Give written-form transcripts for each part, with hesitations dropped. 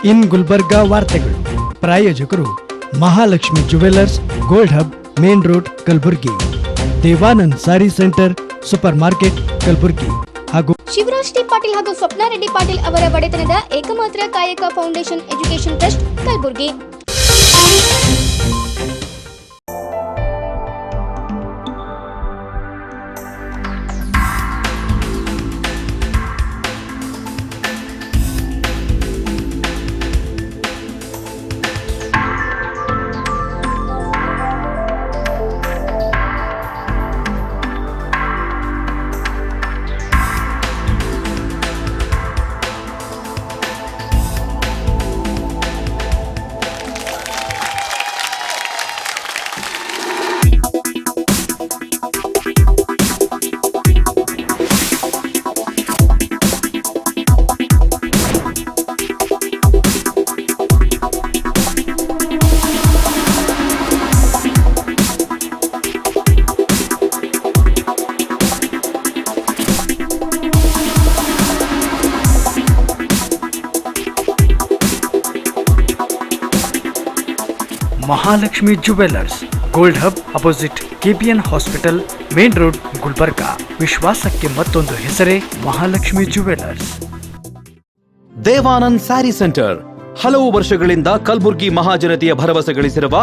ಇನ್ ಗುಲ್ಬರ್ಗಾ ವಾರ್ತೆಗಳು ಪ್ರಾಯೋಜಕರು Mahalakshmi jewellers, gold hub, main road, Kalaburagi. Devanand sari centre, super market, Kalaburagi. ಹಾಗೂ ಶಿವರಾಜ್ ಟಿ ಪಾಟೀಲ್ ಹಾಗೂ ಸ್ವಪ್ನ ರೆಡ್ಡಿ ಪಾಟೀಲ್ ಅವರ ಒಡೆತನದ ಏಕಮಾತ್ರ ಕಾಯಕ foundation education trust, Kalaburagi. Mahalakshmi jewellers, gold hub, opposite KPN hospital, main road, Gulbarga. ವಿಶ್ವಾಸಕ್ಕೆ ಮತ್ತೊಂದು ಹೆಸರೇ ಮಹಾಲಕ್ಷ್ಮಿ ಜುವೆಲ್ಲರ್ಸ್. ದೇವಾನಂದ್ ಸ್ಯಾರಿ ಸೆಂಟರ್ ಹಲವು ವರ್ಷಗಳಿಂದ ಕಲಬುರಗಿ ಮಹಾಜನತೆಯ ಭರವಸೆ ಗಳಿಸಿರುವ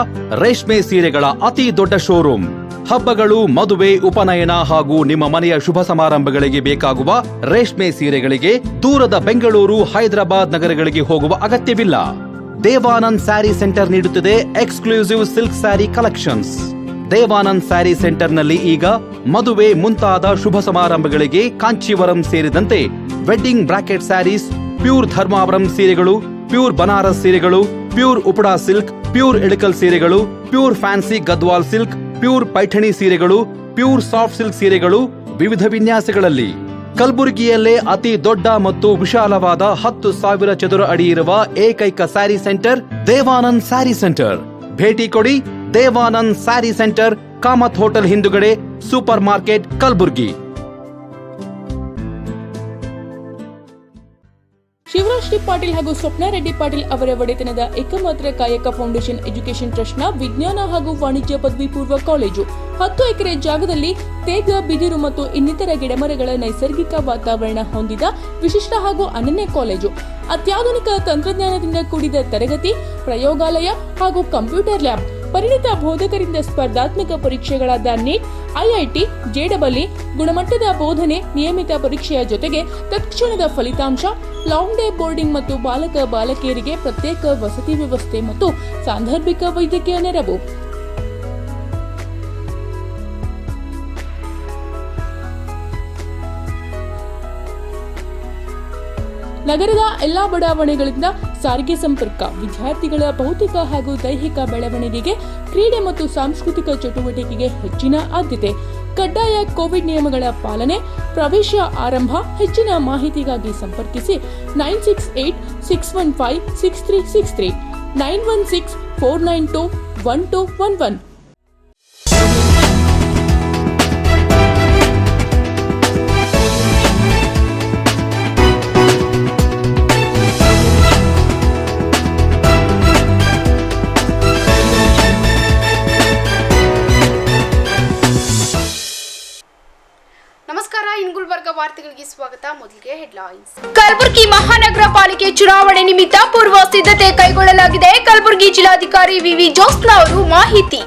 ರೇಷ್ಮೆ ಸೀರೆಗಳ ಅತಿ ದೊಡ್ಡ ಶೋರೂಮ್. ಹಬ್ಬಗಳು, ಮದುವೆ, ಉಪನಯನ ಹಾಗೂ ನಿಮ್ಮ ಮನೆಯ ಶುಭ ಸಮಾರಂಭಗಳಿಗೆ ಬೇಕಾಗುವ ರೇಷ್ಮೆ ಸೀರೆಗಳಿಗೆ ದೂರದ ಬೆಂಗಳೂರು, ಹೈದರಾಬಾದ್ ನಗರಗಳಿಗೆ ಹೋಗುವ ಅಗತ್ಯವಿಲ್ಲ. ದೇವಾನಂದ್ ಸ್ಯಾರಿ ಸೆಂಟರ್ ನೀಡುತ್ತಿದೆ exclusive silk sari collections. Devanand sari ಸೆಂಟರ್ನಲ್ಲಿ ಈಗ ಮದುವೆ ಮುಂತಾದ ಶುಭ ಸಮಾರಂಭಗಳಿಗೆ ಕಾಂಚೀವರಂ ಸೇರಿದಂತೆ wedding brocade saris, pure Dharmavaram ಸೀರೆಗಳು, ಪ್ಯೂರ್ ಬನಾರಸ್ ಸೀರೆಗಳು, pure Uppada silk, pure Ilkal ಸೀರೆಗಳು, pure fancy Gadwal silk, pure Paithani ಸೀರೆಗಳು, ಪ್ಯೂರ್ ಸಾಫ್ಟ್ ಸಿಲ್ಕ್ ಸೀರೆಗಳು ವಿವಿಧ ವಿನ್ಯಾಸಗಳಲ್ಲಿ. ಕಲಬುರಗಿಯಲ್ಲೇ ಅತಿ ದೊಡ್ಡ ಮತ್ತು ವಿಶಾಲವಾದ 10,000 ಚದುರ ಅಡಿ ಇರುವ ಏಕೈಕ sari centre Devanand sari centre. ಭೇಟಿ ಕೊಡಿ. ದೇವಾನಂದ್ ಸ್ಯಾರಿ ಸೆಂಟರ್, ಕಾಮತ್ ಹೋಟೆಲ್ ಹಿಂದುಗಡೆ, super market, Kalaburagi. Shivraj T Patil ಹಾಗೂ ಸ್ವಪ್ನ ರೆಡ್ಡಿ ಪಾಟೀಲ್ ಅವರ ಒಡೆತನದ ಏಕಮಾತ್ರ ಕಾಯಕ ಫೌಂಡೇಶನ್ ಎಜುಕೇಶನ್ ಟ್ರಸ್ಟ್ನ ವಿಜ್ಞಾನ ಹಾಗೂ ವಾಣಿಜ್ಯ ಪದವಿ ಪೂರ್ವ ಕಾಲೇಜು 10 ಎಕರೆ ಜಾಗದಲ್ಲಿ ತೇಗ, ಬಿದಿರು ಮತ್ತು ಇನ್ನಿತರ ಗಿಡಮರಗಳ ನೈಸರ್ಗಿಕ ವಾತಾವರಣ ಹೊಂದಿದ ವಿಶಿಷ್ಟ ಹಾಗೂ ಅನನ್ಯ ಕಾಲೇಜು. ಅತ್ಯಾಧುನಿಕ ತಂತ್ರಜ್ಞಾನದಿಂದ ಕೂಡಿದ ತರಗತಿ, ಪ್ರಯೋಗಾಲಯ ಹಾಗೂ ಕಂಪ್ಯೂಟರ್ ಲ್ಯಾಬ್, ಪರಿಣಿತ ಬೋಧಕರಿಂದ ಸ್ಪರ್ಧಾತ್ಮಕ ಪರೀಕ್ಷೆಗಳಾದ ನೀಟ್, IIT, JEE, ಗುಣಮಟ್ಟದ ಬೋಧನೆ, ನಿಯಮಿತ ಪರೀಕ್ಷೆಯ ಜೊತೆಗೆ ತತ್ಕ್ಷಣದ ಫಲಿತಾಂಶ, ಲಾಂಗ್ ಡೇ ಬೋರ್ಡಿಂಗ್ ಮತ್ತು ಬಾಲಕ ಬಾಲಕಿಯರಿಗೆ ಪ್ರತ್ಯೇಕ ವಸತಿ ವ್ಯವಸ್ಥೆ ಮತ್ತು ಸಾಂದರ್ಭಿಕ ವೈದ್ಯಕೀಯ ನೆರವು. ನಗರದ ಎಲ್ಲಾ ಬಡಾವಣೆಗಳಿಂದ ಸಾರಿಗೆ ಸಂಪರ್ಕ, ವಿದ್ಯಾರ್ಥಿಗಳ ಭೌತಿಕ ಹಾಗೂ ದೈಹಿಕ ಬೆಳವಣಿಗೆಗೆ, ಕ್ರೀಡೆ ಮತ್ತು ಸಾಂಸ್ಕೃತಿಕ ಚಟುವಟಿಕೆಗೆ ಹೆಚ್ಚಿನ ಆದ್ಯತೆ. ಕಡ್ಡಾಯ ಕೋವಿಡ್ ನಿಯಮಗಳ ಪಾಲನೆ. ಪ್ರವೇಶ ಆರಂಭ. ಹೆಚ್ಚಿನ ಮಾಹಿತಿಗಾಗಿ ಸಂಪರ್ಕಿಸಿ 968-615-6363, 916-492-1211. ವಾರ್ತೆಗಳಿಗೆ ಸ್ವಾಗತ. ಮೊದಲಿಗೆ ಹೆಡ್ಲೈನ್ಸ್. ಕಲಬುರಗಿ ಮಹಾನಗರ ಪಾಲಿಕೆ ಚುನಾವಣೆ ನಿಮಿತ್ತ ಪೂರ್ವ ಸಿದ್ಧತೆ ಕೈಗೊಳ್ಳಲಾಗಿದೆ. ಕಲಬುರಗಿ ಜಿಲ್ಲಾಧಿಕಾರಿ ವಿವಿ ಜೋಸ್ನಾ ಅವರು ಮಾಹಿತಿ.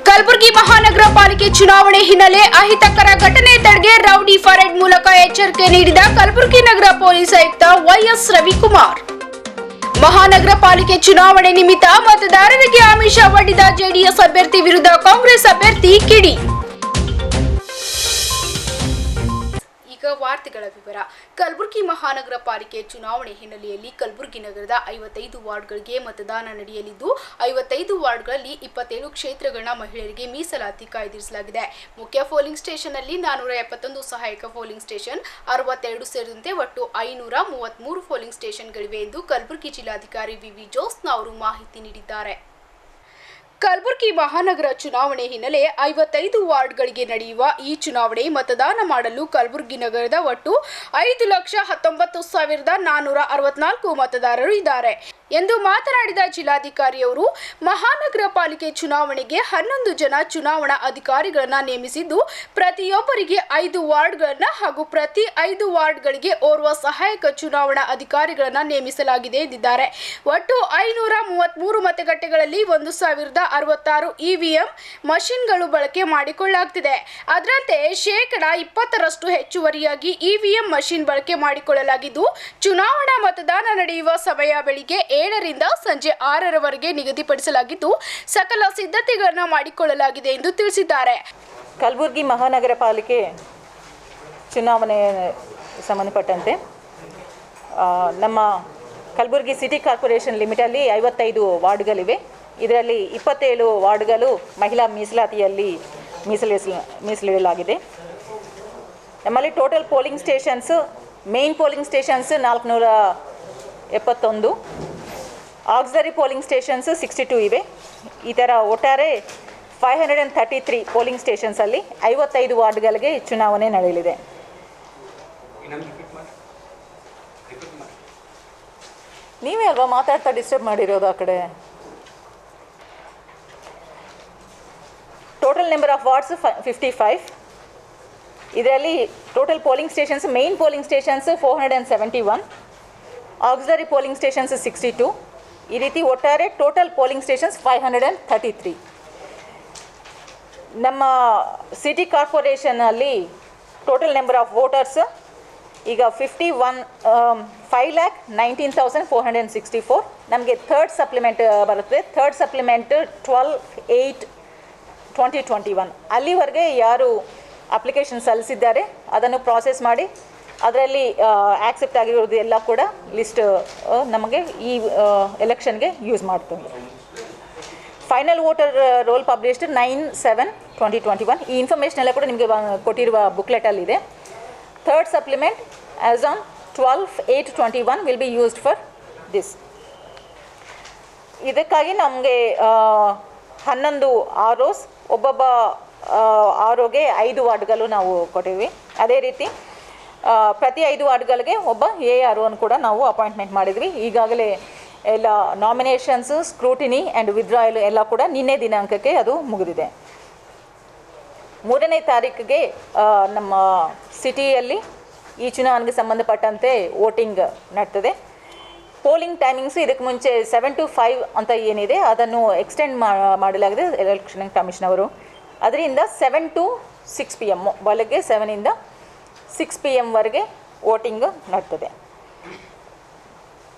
ಕಲಬುರಗಿ ಮಹಾನಗರ ಪಾಲಿಕೆ ಚುನಾವಣೆ ಹಿನ್ನೆಲೆ ಅಹಿತಕರ ಘಟನೆ ತಡೆಗೆ ರೌಡಿ ಪರೇಡ್ ಮೂಲಕ ಎಚ್ಚರಿಕೆ ನೀಡಿದ ಕಲಬುರಗಿ ನಗರ ಪೊಲೀಸ್ ಆಯುಕ್ತ YS ರವಿಕುಮಾರ್. ಮಹಾನಗರ ಪಾಲಿಕೆ ಚುನಾವಣೆ ನಿಮಿತ್ತ ಮತದಾರರಿಗೆ ಆಮಿಷ ಒಡ್ಡಿದ ಜೆಡಿಎಸ್ ಅಭ್ಯರ್ಥಿ ವಿರುದ್ಧ ಕಾಂಗ್ರೆಸ್ ಅಭ್ಯರ್ಥಿ ಕಿಡಿ. ವಾರ್ತೆಗಳ ವಿವರ. ಕಲಬುರಗಿ ಮಹಾನಗರ ಪಾಲಿಕೆ ಚುನಾವಣೆ ಹಿನ್ನೆಲೆಯಲ್ಲಿ ಕಲಬುರಗಿ ನಗರದ 55 ವಾರ್ಡ್ಗಳಿಗೆ ಮತದಾನ ನಡೆಯಲಿದ್ದು 55 ವಾರ್ಡ್ಗಳಲ್ಲಿ 27 ಕ್ಷೇತ್ರಗಳನ್ನ ಮಹಿಳೆಯರಿಗೆ ಮೀಸಲಾತಿ ಕಾಯ್ದಿರಿಸಲಾಗಿದೆ. ಮುಖ್ಯ ಪೋಲಿಂಗ್ ಸ್ಟೇಷನ್ನಲ್ಲಿ 471 ಸಹಾಯಕ ಪೋಲಿಂಗ್ ಸ್ಟೇಷನ್, 62 ಸೇರಿದಂತೆ ಒಟ್ಟು 533 ಪೋಲಿಂಗ್ ಸ್ಟೇಷನ್ಗಳಿವೆ ಎಂದು ಕಲಬುರಗಿ ಜಿಲ್ಲಾಧಿಕಾರಿ ವಿವಿ ಜೋಸ್ನಾ ಅವರು ಮಾಹಿತಿ ನೀಡಿದ್ದಾರೆ. ಕಲಬುರಗಿ ಮಹಾನಗರ ಚುನಾವಣೆ ಹಿನ್ನೆಲೆ 55 ವಾರ್ಡ್ಗಳಿಗೆ ನಡೆಯುವ ಈ ಚುನಾವಣೆ ಮತದಾನ ಮಾಡಲು ಕಲಬುರಗಿ ನಗರದ ಒಟ್ಟು 5,19,464 ಮತದಾರರು ಇದ್ದಾರೆ ಎಂದು ಮಾತನಾಡಿದ ಜಿಲ್ಲಾಧಿಕಾರಿಯವರು ಮಹಾನಗರ ಪಾಲಿಕೆ ಚುನಾವಣೆಗೆ 11 ಜನ ಚುನಾವಣಾ ಅಧಿಕಾರಿಗಳನ್ನು ನೇಮಿಸಿದ್ದು ಪ್ರತಿಯೊಬ್ಬರಿಗೆ 5 ವಾರ್ಡ್ಗಳನ್ನು ಹಾಗೂ ಪ್ರತಿ 5 ವಾರ್ಡ್ಗಳಿಗೆ ಓರ್ವ ಸಹಾಯಕ ಚುನಾವಣಾ ಅಧಿಕಾರಿಗಳನ್ನು ನೇಮಿಸಲಾಗಿದೆ ಎಂದಿದ್ದಾರೆ. ಒಟ್ಟು 533 ಮತಗಟ್ಟೆಗಳಲ್ಲಿ 1,066 ಇವಿಎಂ ಮಷಿನ್ಗಳು ಬಳಕೆ ಮಾಡಿಕೊಳ್ಳಲಾಗುತ್ತಿದೆ. ಅದರಂತೆ 20% ಹೆಚ್ಚುವರಿಯಾಗಿ ಇವಿಎಂ ಮಷಿನ್ ಬಳಕೆ ಮಾಡಿಕೊಳ್ಳಲಾಗಿದ್ದು ಚುನಾವಣಾ ಮತದಾನ ನಡೆಯುವ ಸಮಯ ಬೆಳಿಗ್ಗೆ 7 ರಿಂದ ಸಂಜೆ 6ರವರೆಗೆ ನಿಗದಿಪಡಿಸಲಾಗಿದ್ದು ಸಕಲ ಸಿದ್ಧತೆಗಳನ್ನು ಮಾಡಿಕೊಳ್ಳಲಾಗಿದೆ ಎಂದು ತಿಳಿಸಿದ್ದಾರೆ. ಕಲಬುರಗಿ ಮಹಾನಗರ ಪಾಲಿಕೆ ಚುನಾವಣೆ ಸಂಬಂಧಪಟ್ಟಂತೆ ನಮ್ಮ ಕಲಬುರಗಿ ಸಿಟಿ ಕಾರ್ಪೊರೇಷನ್ ಲಿಮಿಟಲ್ಲಿ 55 ವಾರ್ಡ್ಗಳಿವೆ. ಇದರಲ್ಲಿ 27 ವಾರ್ಡ್ಗಳು ಮಹಿಳಾ ಮೀಸಲಾತಿಯಲ್ಲಿ ಮೀಸಲಿಡಲಾಗಿದೆ. ನಮ್ಮಲ್ಲಿ total polling stations, main polling stations 471, auxiliary polling stations 62 ಇವೆ. ಈ ಥರ ಒಟ್ಟಾರೆ 533 ಪೋಲಿಂಗ್ ಸ್ಟೇಷನ್ಸಲ್ಲಿ 55 ವಾರ್ಡ್ಗಳಿಗೆ ಚುನಾವಣೆ ನಡೆಯಲಿದೆ. ನೀವೇ ಅಲ್ವಾ ಮಾತಾಡ್ತಾ ಡಿಸ್ಟರ್ಬ್ ಮಾಡಿರೋದು ಆ ಕಡೆ. Total number of wards 55. ಇದರಲ್ಲಿ total polling stations, main polling stations 471, auxiliary polling stations 62. ಈ ರೀತಿ ಒಟ್ಟಾರೆ ಟೋಟಲ್ ಪೋಲಿಂಗ್ ಸ್ಟೇಷನ್ಸ್ 533. ನಮ್ಮ ಸಿಟಿ ಕಾರ್ಪೊರೇಷನಲ್ಲಿ ಟೋಟಲ್ ನಂಬರ್ ಆಫ್ ವೋಟರ್ಸ್ ಈಗ 5,19,464. ನಮಗೆ ಥರ್ಡ್ ಸಪ್ಲಿಮೆಂಟ್ ಬರುತ್ತೆ. ಥರ್ಡ್ ಸಪ್ಲಿಮೆಂಟ್ 12/8/2021 ಅಲ್ಲಿವರೆಗೆ ಯಾರು ಅಪ್ಲಿಕೇಶನ್ ಸಲ್ಲಿಸಿದ್ದಾರೆ ಅದನ್ನು ಪ್ರಾಸೆಸ್ ಮಾಡಿ ಅದರಲ್ಲಿ ಆಕ್ಸೆಪ್ಟ್ ಆಗಿರೋದು ಎಲ್ಲ ಕೂಡ ಲಿಸ್ಟ್ ನಮಗೆ ಈ ಎಲೆಕ್ಷನ್ಗೆ ಯೂಸ್ ಮಾಡ್ತೀವಿ. Final voter roll published 9/7/2021. ಈ ಇನ್ಫಾರ್ಮೇಷನ್ ಎಲ್ಲ ಕೂಡ ನಿಮಗೆ ಕೊಟ್ಟಿರುವ ಬುಕ್ಲೆಟಲ್ಲಿದೆ. Third supplement as on 12/8/21 will be used for this. ಇದಕ್ಕಾಗಿ ನಮಗೆ 11 ROs, ಒಬ್ಬೊಬ್ಬ ROಗೆ 5 ವಾರ್ಡ್ಗಳು ನಾವು ಕೊಟ್ಟಿವಿ. ಅದೇ ರೀತಿ ಪ್ರತಿ 5 ವಾರ್ಡ್ಗಳಿಗೆ ಒಬ್ಬ ARO ಅನ್ನು ಕೂಡ ನಾವು ಅಪಾಯಿಂಟ್ಮೆಂಟ್ ಮಾಡಿದ್ವಿ. ಈಗಾಗಲೇ ಎಲ್ಲ ನಾಮಿನೇಷನ್ಸು, ಸ್ಕ್ರೂಟಿನಿ ಆ್ಯಂಡ್ ವಿತ್ಡ್ರಾಯಲ್ ಎಲ್ಲ ಕೂಡ ನಿನ್ನೆ ದಿನಾಂಕಕ್ಕೆ ಅದು ಮುಗಿದಿದೆ. 3ನೇ ತಾರೀಕಿಗೆ ನಮ್ಮ ಸಿಟಿಯಲ್ಲಿ ಈ ಚುನಾವಣೆಗೆ ಸಂಬಂಧಪಟ್ಟಂತೆ ವೋಟಿಂಗ್ ನಡ್ತದೆ. ಪೋಲಿಂಗ್ ಟೈಮಿಂಗ್ಸು ಇದಕ್ಕೆ ಮುಂಚೆ 7 to 5 ಅಂತ ಏನಿದೆ ಅದನ್ನು ಎಕ್ಸ್ಟೆಂಡ್ ಮಾಡಲಾಗಿದೆ ಎಲೆಕ್ಷನ್ ಕಮಿಷನ್ ಅವರು. ಅದರಿಂದ 7 to 6 PM, ಬೆಳಗ್ಗೆ 7 ಇಂದ 6 PM ವೋಟಿಂಗ್ ನಡ್ತದೆ.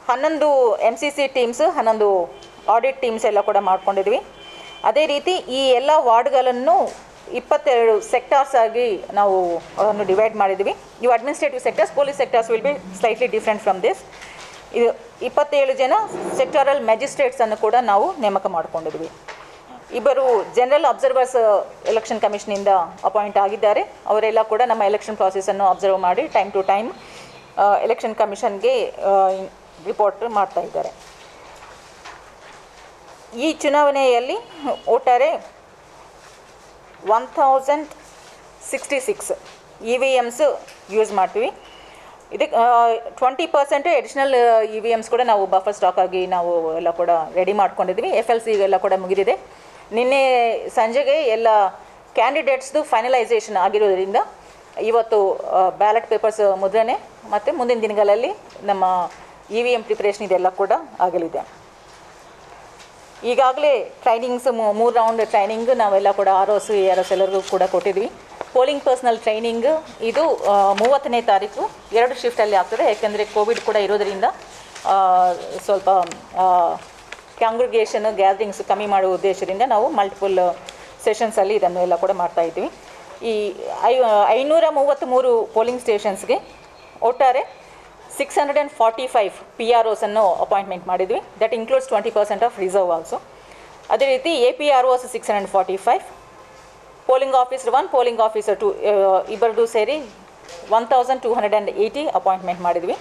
11 MCC ಟೀಮ್ಸ್, 11 ಆಡಿಟ್ ಟೀಮ್ಸ್ ಎಲ್ಲ ಕೂಡ ಮಾಡ್ಕೊಂಡಿದ್ವಿ. ಅದೇ ರೀತಿ ಈ ಎಲ್ಲ ವಾರ್ಡ್ಗಳನ್ನು 22 ಸೆಕ್ಟಾರ್ಸ್ ಆಗಿ ನಾವು ಅದನ್ನು ಡಿವೈಡ್ ಮಾಡಿದ್ವಿ. ಇವು administrative sectors. Police sectors will be slightly different from this. ಇದು 27 ಜನ ಸೆಕ್ಟರಲ್ ಮ್ಯಾಜಿಸ್ಟ್ರೇಟ್ಸನ್ನು ಕೂಡ ನಾವು ನೇಮಕ ಮಾಡಿಕೊಂಡಿದ್ವಿ. 2 ಜನರಲ್ ಅಬ್ಸರ್ವರ್ಸ್ ಎಲೆಕ್ಷನ್ ಕಮಿಷನಿಂದ ಅಪಾಯಿಂಟ್ ಆಗಿದ್ದಾರೆ. ಅವರೆಲ್ಲ ಕೂಡ ನಮ್ಮ ಎಲೆಕ್ಷನ್ ಪ್ರಾಸೆಸನ್ನು ಅಬ್ಸರ್ವ್ ಮಾಡಿ ಟೈಮ್ ಟು ಟೈಮ್ ಎಲೆಕ್ಷನ್ ಕಮಿಷನ್ಗೆ ರಿಪೋರ್ಟ್ ಮಾಡ್ತಾ ಇದ್ದಾರೆ. ಈ ಚುನಾವಣೆಯಲ್ಲಿ ಒಟ್ಟಾರೆ 1066 EVMs ಯೂಸ್ ಮಾಡ್ತೀವಿ. ಇದಕ್ಕೆ 20% ಅಡಿಷ್ನಲ್ EVMs ಕೂಡ ನಾವು ಬಫರ್ ಸ್ಟಾಕ್ ಆಗಿ ನಾವು ಎಲ್ಲ ಕೂಡ ರೆಡಿ ಮಾಡ್ಕೊಂಡಿದ್ವಿ. FLC ಎಲ್ಲ ಕೂಡ ಮುಗಿದಿದೆ. ನಿನ್ನೆ ಸಂಜೆಗೆ ಎಲ್ಲ ಕ್ಯಾಂಡಿಡೇಟ್ಸ್ದು ಫೈನಲೈಸೇಷನ್ ಆಗಿರೋದ್ರಿಂದ ಇವತ್ತು ಬ್ಯಾಲೆಟ್ ಪೇಪರ್ಸ್ ಮುದ್ರಣೆ ಮತ್ತು ಮುಂದಿನ ದಿನಗಳಲ್ಲಿ ನಮ್ಮ EVM ಪ್ರಿಪ್ರೇಷನ್ ಇದೆಲ್ಲ ಕೂಡ ಆಗಲಿದೆ. ಈಗಾಗಲೇ ಟ್ರೈನಿಂಗ್ಸ್ 3 ರೌಂಡ್ ಟ್ರೈನಿಂಗ್ ನಾವೆಲ್ಲ ಕೂಡ ROs AROs ಎಲ್ಲರಿಗೂ ಕೂಡ ಕೊಟ್ಟಿದ್ವಿ. ಪೋಲಿಂಗ್ ಪರ್ಸ್ನಲ್ ಟ್ರೈನಿಂಗ್ ಇದು 30ನೇ ತಾರೀಕು 2 ಶಿಫ್ಟಲ್ಲಿ ಆಗ್ತದೆ. ಯಾಕೆಂದರೆ ಕೋವಿಡ್ ಕೂಡ ಇರೋದರಿಂದ ಸ್ವಲ್ಪ ಕಾಂಗ್ರಿಗೇಷನ್ ಗ್ಯಾದರಿಂಗ್ಸ್ ಕಮ್ಮಿ ಮಾಡುವ ಉದ್ದೇಶದಿಂದ ನಾವು ಮಲ್ಟಿಪಲ್ ಸೆಷನ್ಸಲ್ಲಿ ಇದನ್ನು ಎಲ್ಲ ಕೂಡ ಮಾಡ್ತಾಯಿದ್ವಿ. ಈ 533 ಪೋಲಿಂಗ್ ಸ್ಟೇಷನ್ಸ್ಗೆ ಒಟ್ಟಾರೆ 645 PROs ಅನ್ನು ಅಪಾಯಿಂಟ್ಮೆಂಟ್ ಮಾಡಿದ್ವಿ. That includes 20% of reserve also. ಅದೇ ರೀತಿ APROs 645, polling officer 1, polling officer 2 ಇಬ್ಬರದು ಸೇರಿ 1280 ಅಪಾಯಿಂಟ್ಮೆಂಟ್ ಮಾಡಿದ್ವಿ.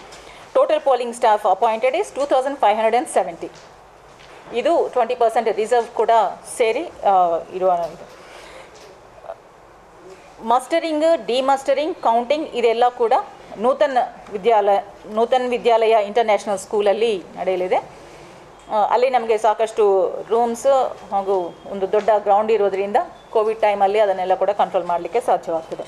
Total polling staff appointed is 2570. ಇದು 20% ರಿಸರ್ವ್ ಕೂಡ ಸೇರಿ ಇರುವ ಮಾಸ್ಟರಿಂಗ್, ಡಿಮಾಸ್ಟರಿಂಗ್, ಕೌಂಟಿಂಗ್ ಇದೆಲ್ಲ ಕೂಡ ನೂತನ್ ವಿದ್ಯಾಲಯ ಇಂಟರ್ನ್ಯಾಷನಲ್ ಸ್ಕೂಲಲ್ಲಿ ನಡೆಯಲಿದೆ. ಅಲ್ಲಿ ನಮಗೆ ಸಾಕಷ್ಟು ರೂಮ್ಸ್ ಹಾಗೂ ಒಂದು ದೊಡ್ಡ ಗ್ರೌಂಡ್ ಇರೋದ್ರಿಂದ ಕೋವಿಡ್ ಟೈಮಲ್ಲಿ ಅದನ್ನೆಲ್ಲ ಕೂಡ ಕಂಟ್ರೋಲ್ ಮಾಡಲಿಕ್ಕೆ ಸಾಧ್ಯವಾಗ್ತದೆ.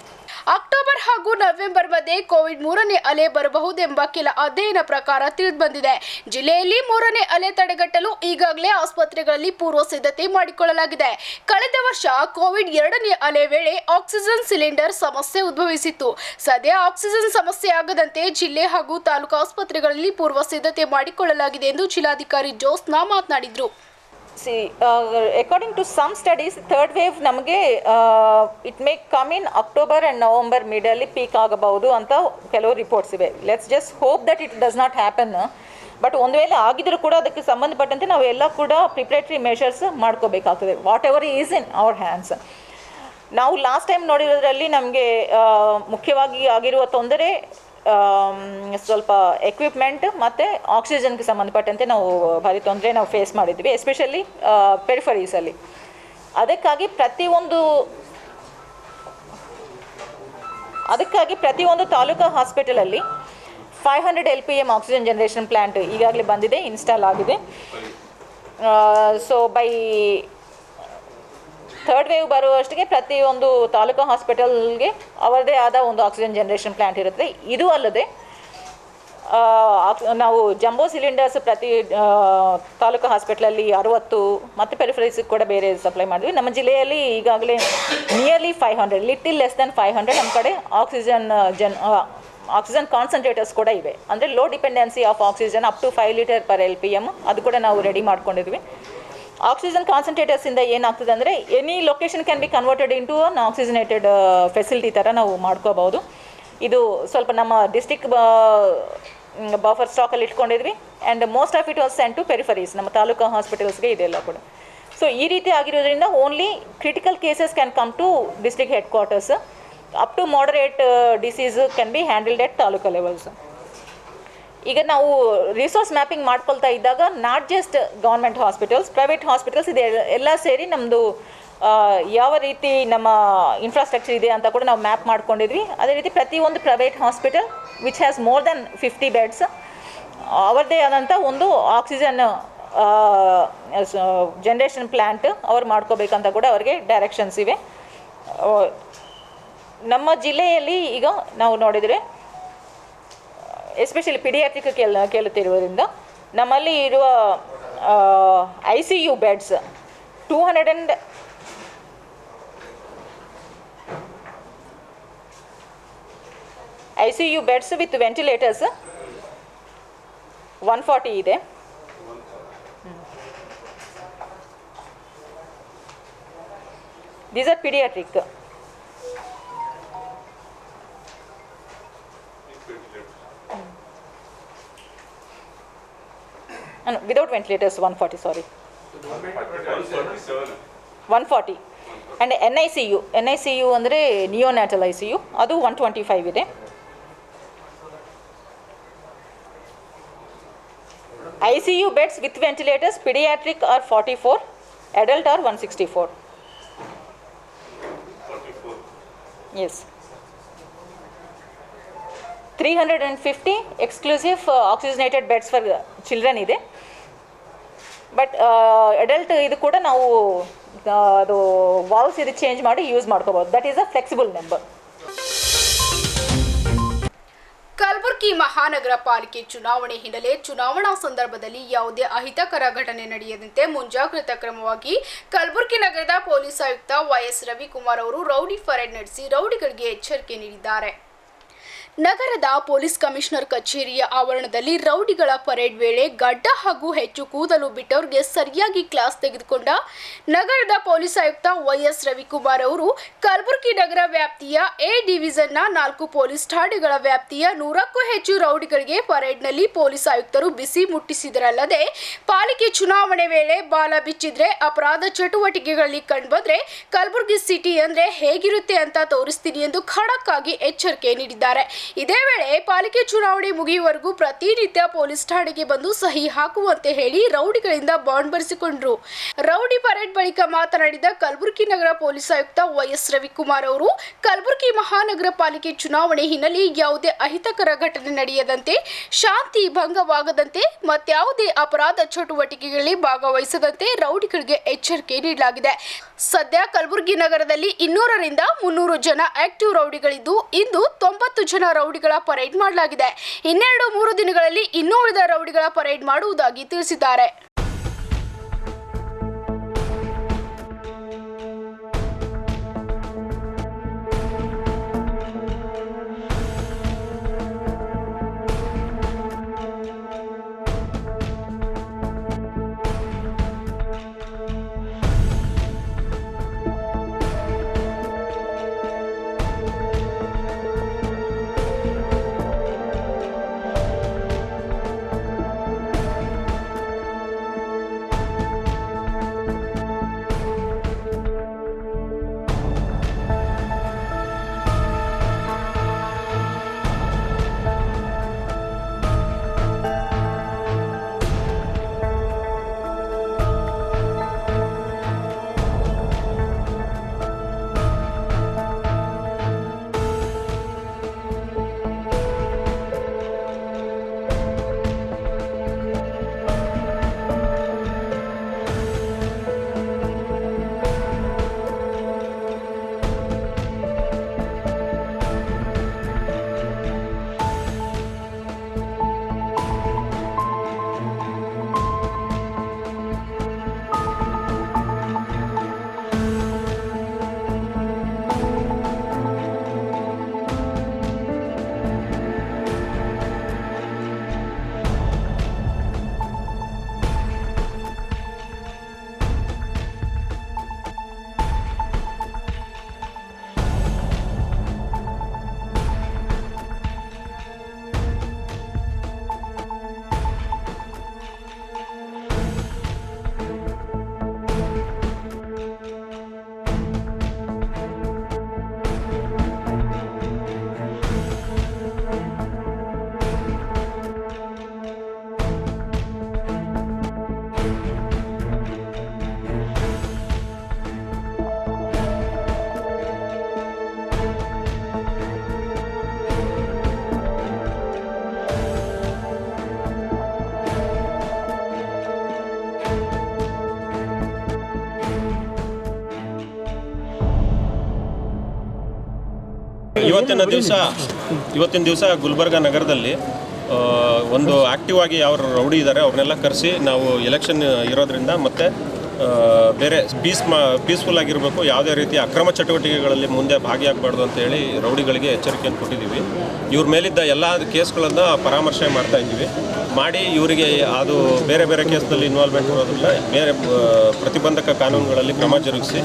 ಅಕ್ಟೋಬರ್ ಹಾಗೂ ನವೆಂಬರ್ ಮಧ್ಯೆ ಕೋವಿಡ್ 3ನೇ ಅಲೆ ಬರಬಹುದೆಂಬ ಕೆಲ ಅಧ್ಯಯನ ಪ್ರಕಾರ ತಿಳಿದುಬಂದಿದೆ. ಜಿಲ್ಲೆಯಲ್ಲಿ 3ನೇ ಅಲೆ ತಡೆಗಟ್ಟಲು ಈಗಾಗಲೇ ಆಸ್ಪತ್ರೆಗಳಲ್ಲಿ ಪೂರ್ವ ಸಿದ್ಧತೆ ಮಾಡಿಕೊಳ್ಳಲಾಗಿದೆ. ಕಳೆದ ವರ್ಷ ಕೋವಿಡ್ 2ನೇ ಅಲೆ ವೇಳೆ ಆಕ್ಸಿಜನ್ ಸಿಲಿಂಡರ್ ಸಮಸ್ಯೆ ಉದ್ಭವಿಸಿತ್ತು. ಸದ್ಯ ಆಕ್ಸಿಜನ್ ಸಮಸ್ಯೆ ಆಗದಂತೆ ಜಿಲ್ಲೆ ಹಾಗೂ ತಾಲೂಕು ಆಸ್ಪತ್ರೆಗಳಲ್ಲಿ ಪೂರ್ವ ಸಿದ್ಧತೆ ಮಾಡಿಕೊಳ್ಳಲಾಗಿದೆ ಎಂದು ಜಿಲ್ಲಾಧಿಕಾರಿ ಜೋಸ್ನಾ ಮಾತನಾಡಿದರು. According to some studies, third wave ನಮಗೆ it may come in October and November ಮಿಡಲ್ಲಿ ಪೀಕ್ ಆಗಬಹುದು ಅಂತ ಕೆಲವು ರಿಪೋರ್ಟ್ಸ್ ಇವೆ. Let's just hope that it does not happen. But ಒಂದು ವೇಳೆ ಆಗಿದ್ರೂ ಕೂಡ ಅದಕ್ಕೆ ಸಂಬಂಧಪಟ್ಟಂತೆ ನಾವು ಎಲ್ಲ ಕೂಡ ಪ್ರಿಪ್ರೇಟರಿ ಮೆಷರ್ಸ್ ಮಾಡ್ಕೋಬೇಕಾಗ್ತದೆ, whatever is in our hands. ನಾವು ಲಾಸ್ಟ್ ಟೈಮ್ ನೋಡಿರೋದ್ರಲ್ಲಿ ನಮಗೆ ಮುಖ್ಯವಾಗಿ ಆಗಿರುವ ತೊಂದರೆ ಸ್ವಲ್ಪ ಎಕ್ವಿಪ್ಮೆಂಟ್ ಮತ್ತು ಆಕ್ಸಿಜನ್ಗೆ ಸಂಬಂಧಪಟ್ಟಂತೆ ನಾವು ಭಾರಿ ತೊಂದರೆ ನಾವು ಫೇಸ್ ಮಾಡಿದ್ವಿ, ಎಸ್ಪೆಷಲಿ ಪೆರಿಫರೀಸಲ್ಲಿ. ಅದಕ್ಕಾಗಿ ಪ್ರತಿಯೊಂದು ತಾಲೂಕು ಹಾಸ್ಪಿಟಲಲ್ಲಿ 500 LPM ಆಕ್ಸಿಜನ್ ಜನರೇಷನ್ ಪ್ಲ್ಯಾಂಟ್ ಈಗಾಗಲೇ ಬಂದಿದೆ, ಇನ್ಸ್ಟಾಲ್ ಆಗಿದೆ. ಸೊ ಬೈ ಥರ್ಡ್ ವೇವ್ ಬರುವಷ್ಟಿಗೆ ಪ್ರತಿಯೊಂದು ತಾಲೂಕು ಹಾಸ್ಪಿಟಲ್ಗೆ ಅವರದೇ ಆದ ಒಂದು ಆಕ್ಸಿಜನ್ ಜನರೇಷನ್ ಪ್ಲ್ಯಾಂಟ್ ಇರುತ್ತೆ. ಇದು ಅಲ್ಲದೆ ನಾವು ಜಂಬೋ ಸಿಲಿಂಡರ್ಸ್ ಪ್ರತಿ ತಾಲೂಕು ಹಾಸ್ಪಿಟ್ಲಲ್ಲಿ 60 ಮತ್ತು ಪೆರಿಫರೀಸಿಗೆ ಕೂಡ ಬೇರೆ ಸಪ್ಲೈ ಮಾಡಿದ್ವಿ. ನಮ್ಮ ಜಿಲ್ಲೆಯಲ್ಲಿ ಈಗಾಗಲೇ ನಿಯರ್ಲಿ 500, ಲಿಟಿಲ್ ಲೆಸ್ ದೆನ್ 500 ನಮ್ಮ ಕಡೆ ಆಕ್ಸಿಜನ್ ಕಾನ್ಸಂಟ್ರೇಟರ್ಸ್ ಕೂಡ ಇವೆ. ಅಂದರೆ low dependency of oxygen up to 5 litre per LPM ಅದು ಕೂಡ ನಾವು ರೆಡಿ ಮಾಡ್ಕೊಂಡಿದ್ವಿ. ಆಕ್ಸಿಜನ್ ಕಾನ್ಸಂಟ್ರೇಟರ್ಸಿಂದ ಏನಾಗ್ತದೆ ಅಂದರೆ any location can be converted into an oxygenated facility ಥರ ನಾವು ಮಾಡ್ಕೋಬೋದು. ಇದು ಸ್ವಲ್ಪ ನಮ್ಮ ಡಿಸ್ಟಿಕ್ ಬಫರ್ ಸ್ಟಾಕಲ್ಲಿ ಇಟ್ಕೊಂಡಿದ್ವಿ. And most of it was sent to peripheries, ನಮ್ಮ ತಾಲೂಕು ಹಾಸ್ಪಿಟಲ್ಸ್ಗೆ ಇದೆಲ್ಲ ಕೂಡ. ಸೊ ಈ ರೀತಿ ಆಗಿರೋದ್ರಿಂದ only critical cases can come to district headquarters. Up to moderate disease can be handled at taluk levels. ಈಗ ನಾವು ರಿಸೋರ್ಸ್ ಮ್ಯಾಪಿಂಗ್ ಮಾಡ್ಕೊಳ್ತಾ ಇದ್ದಾಗ not just government hospitals, private hospitals ಇದೆ ಎಲ್ಲ ಸೇರಿ ನಮ್ಮದು ಯಾವ ರೀತಿ ನಮ್ಮ ಇನ್ಫ್ರಾಸ್ಟ್ರಕ್ಚರ್ ಇದೆ ಅಂತ ಕೂಡ ನಾವು ಮ್ಯಾಪ್ ಮಾಡ್ಕೊಂಡಿದ್ವಿ. ಅದೇ ರೀತಿ ಪ್ರತಿಯೊಂದು private hospital which has more than 50 beds ಅವರದೇ ಆದಂಥ ಒಂದು ಆಕ್ಸಿಜನ್ ಜನರೇಷನ್ ಪ್ಲ್ಯಾಂಟ್ ಅವ್ರು ಮಾಡ್ಕೋಬೇಕಂತ ಕೂಡ ಅವರಿಗೆ ಡೈರೆಕ್ಷನ್ಸ್ ಇವೆ. ನಮ್ಮ ಜಿಲ್ಲೆಯಲ್ಲಿ ಈಗ ನಾವು ನೋಡಿದರೆ ಎಸ್ಪೆಷಲಿ ಪಿಡಿಯಾಟ್ರಿಕ್ ಕೇಳುತ್ತಿರುವುದರಿಂದ ನಮ್ಮಲ್ಲಿ ಇರುವ ICU beds 200 ICU beds with ventilators 140 ಇದೆ. These are paediatric. Without ventilators 140, sorry. 140. And NICU ಅಂದರೆ ನಿಯೋನಾಟಲ್ ICU ಅದು 125 ಇದೆ. ICU beds with ventilators pediatric are 44, adult are 164. 44. Yes. 350 exclusive oxygenated beds for children ಇದೆ. But adult ಇದು ಕೂಡ ನಾವು ಅದು walls ಇದು ಚೇಂಜ್ ಮಾಡಿ ಯೂಸ್ ಮಾಡ್ಕೋಬೋದು. That is a flexible number. Kalaburagi ಮಹಾನಗರ ಪಾಲಿಕೆ ಚುನಾವಣೆ ಹಿನ್ನೆಲೆ ಚುನಾವಣಾ ಸಂದರ್ಭದಲ್ಲಿ ಯಾವುದೇ ಅಹಿತಕರ ಘಟನೆ ನಡೆಯದಂತೆ ಮುಂಜಾಗ್ರತಾ ಕ್ರಮವಾಗಿ ಕಲಬುರಗಿ ನಗರದ ಪೊಲೀಸ್ ಆಯುಕ್ತ YS ರವಿಕುಮಾರ್ ಅವರು ರೌಡಿ ಪರೇಡ್ ನಡೆಸಿ ರೌಡಿಗಳಿಗೆ ಎಚ್ಚರಿಕೆ ನೀಡಿದ್ದಾರೆ. ನಗರದ ಪೊಲೀಸ್ ಕಮಿಷನರ್ ಕಚೇರಿಯ ಆವರಣದಲ್ಲಿ ರೌಡಿಗಳ ಪರೇಡ್ ವೇಳೆ ಗಡ್ಡ ಹಾಗೂ ಹೆಚ್ಚು ಕೂದಲು ಬಿಟ್ಟವರಿಗೆ ಸರಿಯಾಗಿ ಕ್ಲಾಸ್ ತೆಗೆದುಕೊಂಡ ನಗರದ ಪೊಲೀಸ್ ಆಯುಕ್ತ YS ರವಿಕುಮಾರ್ ಅವರು ಕಲಬುರಗಿ ನಗರ ವ್ಯಾಪ್ತಿಯ A ಡಿವಿಷನ್ನ 4 ಪೊಲೀಸ್ ಠಾಣೆಗಳ ವ್ಯಾಪ್ತಿಯ 100ಕ್ಕೂ ಹೆಚ್ಚು ರೌಡಿಗಳಿಗೆ ಪರೇಡ್ನಲ್ಲಿ ಪೊಲೀಸ್ ಆಯುಕ್ತರು ಬಿಸಿ ಮುಟ್ಟಿಸಿದರಲ್ಲದೆ ಪಾಲಿಕೆ ಚುನಾವಣೆ ವೇಳೆ ಬಾಲ ಬಿಚ್ಚಿದ್ರೆ ಅಪರಾಧ ಚಟುವಟಿಕೆಗಳಲ್ಲಿ ಕಂಡುಬಂದ್ರೆ ಕಲಬುರಗಿ ಸಿಟಿ ಅಂದ್ರೆ ಹೇಗಿರುತ್ತೆ ಅಂತ ತೋರಿಸ್ತೀನಿ ಎಂದು ಖಡಕ್ ಆಗಿ ಎಚ್ಚರಿಕೆ ನೀಡಿದ್ದಾರೆ. ಇದೇ ವೇಳೆ ಪಾಲಿಕೆ ಚುನಾವಣೆ ಮುಗಿಯುವವರೆಗೂ ಪ್ರತಿನಿತ್ಯ ಪೊಲೀಸ್ ಠಾಣೆಗೆ ಬಂದು ಸಹಿ ಹಾಕುವಂತೆ ಹೇಳಿ ರೌಡಿಗಳಿಂದ ಬಾಂಡ್ ಬರೆಸಿಕೊಂಡರು. ರೌಡಿ ಪರೇಡ್ ಬಳಿಕ ಮಾತನಾಡಿದ ಕಲಬುರಗಿ ನಗರ ಪೊಲೀಸ್ ಆಯುಕ್ತ ವೈಎಸ್ ರವಿಕುಮಾರ್ ಅವರು, ಕಲಬುರಗಿ ಮಹಾನಗರ ಪಾಲಿಕೆ ಚುನಾವಣೆ ಹಿನ್ನೆಲೆ ಯಾವುದೇ ಅಹಿತಕರ ಘಟನೆ ನಡೆಯದಂತೆ, ಶಾಂತಿ ಭಂಗವಾಗದಂತೆ ಮತ್ಯಾವುದೇ ಅಪರಾಧ ಚಟುವಟಿಕೆಗಳಲ್ಲಿ ಭಾಗವಹಿಸದಂತೆ ರೌಡಿಗಳಿಗೆ ಎಚ್ಚರಿಕೆ ನೀಡಲಾಗಿದೆ. ಸದ್ಯ ಕಲಬುರಗಿ ನಗರದಲ್ಲಿ 200ರಿಂದ 300 ಜನ ಆಕ್ಟಿವ್ ರೌಡಿಗಳಿದ್ದು ಇಂದು 90 ಜನ ರೌಡಿಗಳ ಪರೇಡ್ ಮಾಡಲಾಗಿದೆ. 2-3 ದಿನಗಳಲ್ಲಿ ಇನ್ನೂ ಉಳಿದ ರೌಡಿಗಳ ಪರೇಡ್ ಮಾಡುವುದಾಗಿ ತಿಳಿಸಿದ್ದಾರೆ. ಇವತ್ತಿನ ದಿವಸ ಗುಲ್ಬರ್ಗ ನಗರದಲ್ಲಿ ಒಂದು ಆಕ್ಟಿವ್ ಆಗಿ ಯಾವ ರೌಡಿ ಇದ್ದಾರೆ ಅವ್ರನ್ನೆಲ್ಲ ಕರೆಸಿ ನಾವು ಎಲೆಕ್ಷನ್ ಇರೋದ್ರಿಂದ ಮತ್ತು ಬೇರೆ ಪೀಸ್ಫುಲ್ ಆಗಿರಬೇಕು, ಯಾವುದೇ ರೀತಿ ಅಕ್ರಮ ಚಟುವಟಿಕೆಗಳಲ್ಲಿ ಮುಂದೆ ಭಾಗಿಯಾಗಬಾರ್ದು ಅಂತ ಹೇಳಿ ರೌಡಿಗಳಿಗೆ ಎಚ್ಚರಿಕೆಯನ್ನು ಕೊಟ್ಟಿದ್ದೀವಿ. ಇವ್ರ ಮೇಲಿದ್ದ ಎಲ್ಲ ಕೇಸ್ಗಳನ್ನು ಪರಾಮರ್ಶೆ ಮಾಡ್ತಾ ಇದ್ದೀವಿ. ಮಾಡಿ ಇವರಿಗೆ ಅದು ಬೇರೆ ಬೇರೆ ಕೇಸ್ನಲ್ಲಿ ಇನ್ವಾಲ್ವ್ಮೆಂಟ್ ಇರೋದಿಲ್ಲ, ಬೇರೆ ಪ್ರತಿಬಂಧಕ ಕಾನೂನುಗಳಲ್ಲಿ ಕ್ರಮ ಜರುಗಿಸಿ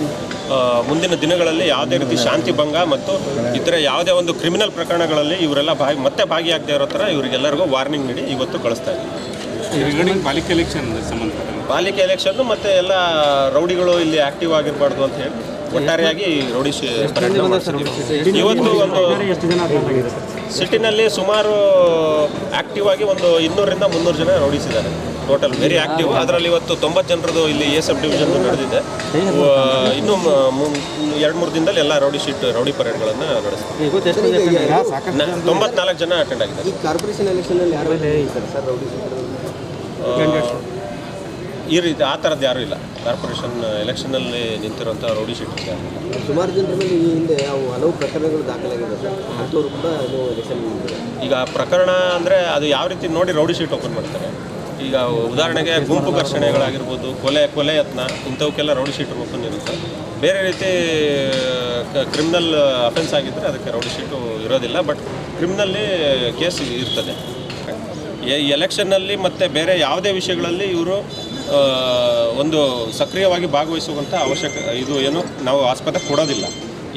ಮುಂದಿನ ದಿನಗಳಲ್ಲಿ ಯಾವುದೇ ರೀತಿ ಶಾಂತಿ ಭಂಗ ಮತ್ತು ಇತರೆ ಯಾವುದೇ ಒಂದು ಕ್ರಿಮಿನಲ್ ಪ್ರಕರಣಗಳಲ್ಲಿ ಇವರೆಲ್ಲ ಮತ್ತೆ ಭಾಗಿಯಾಗದೇ ಇರೋ ಥರ ಇವರಿಗೆಲ್ಲರಿಗೂ ವಾರ್ನಿಂಗ್ ನೀಡಿ ಇವತ್ತು ಕಳಿಸ್ತಾ ಇದ್ದೀವಿ. ಪಾಲಿಕೆ ಎಲೆಕ್ಷನ್ನು ಮತ್ತು ಎಲ್ಲ ರೌಡಿಗಳು ಇಲ್ಲಿ ಆಕ್ಟಿವ್ ಆಗಿರಬಾರ್ದು ಅಂತ ಹೇಳಿ ಒಟ್ಟಾರೆಯಾಗಿ ರೌಡಿ ಇವತ್ತು ಒಂದು ಸಿಟಿನಲ್ಲಿ ಸುಮಾರು ಸುಮಾರು ಆಕ್ಟಿವ್ ಆಗಿ ಒಂದು 200ರಿಂದ 300 ಜನ ರೌಡೀಸ್ ಇದ್ದಾರೆ ಟೋಟಲ್, ವೆರಿ ಆಕ್ಟಿವ್. ಅದರಲ್ಲಿ ಇವತ್ತು 90 ಜನರದು ಇಲ್ಲಿ ಎ ಸಬ್ ಡಿವಿಷನ್ ನಡೆದಿದೆ. ಇನ್ನೂ 2-3 ದಿನದಲ್ಲಿ ಎಲ್ಲ ರೌಡಿ ಪರೇಡ್ಗಳನ್ನು ನಡೆಸ್ತೀವಿ. 94 ಜನ ಅಟೆಂಡ್ ಆಗಿದ್ದಾರೆ. ಈ ರೀತಿ ಆ ಥರದ್ದು ಯಾರೂ ಇಲ್ಲ. ಕಾರ್ಪೊರೇಷನ್ ಎಲೆಕ್ಷನಲ್ಲಿ ನಿಂತಿರುವಂಥ ರೌಡಿ ಶೀಟರ್ಸ್ ಯಾರು ಸುಮಾರು ಜನರ ಮೇಲೆ ಈ ಹಿಂದೆ ಹಲವು ಪ್ರಕರಣಗಳು ದಾಖಲಾಗಿದೆ. ಅಂಥವ್ರು ಕೂಡ ಎಲೆಕ್ಷನ್ ಈಗ ಪ್ರಕರಣ ಅಂದರೆ ಅದು ಯಾವ ರೀತಿ ನೋಡಿ ರೌಡಿ ಶೀಟ್ ಓಪನ್ ಮಾಡ್ತಾರೆ. ಈಗ ಉದಾಹರಣೆಗೆ ಗುಂಪು ಘರ್ಷಣೆಗಳಾಗಿರ್ಬೋದು, ಕೊಲೆ ಯತ್ನ, ಇಂಥವಕ್ಕೆಲ್ಲ ರೌಡಿ ಶೀಟರ್ ಓಪನ್ ಇರುತ್ತೆ. ಬೇರೆ ರೀತಿ ಕ್ರಿಮಿನಲ್ ಅಫೆನ್ಸ್ ಆಗಿದ್ದರೆ ಅದಕ್ಕೆ ರೌಡಿ ಶೀಟು ಇರೋದಿಲ್ಲ, ಬಟ್ ಕ್ರಿಮಿನಲ್ಲಿ ಕೇಸ್ ಇರ್ತದೆ. ಎಲೆಕ್ಷನ್ನಲ್ಲಿ ಮತ್ತು ಬೇರೆ ಯಾವುದೇ ವಿಷಯಗಳಲ್ಲಿ ಇವರು ಒಂದು ಸಕ್ರಿಯವಾಗಿ ಭಾಗವಹಿಸುವಂಥ ಇದು ಏನು ನಾವು ಆಸ್ಪದ ಕೊಡೋದಿಲ್ಲ.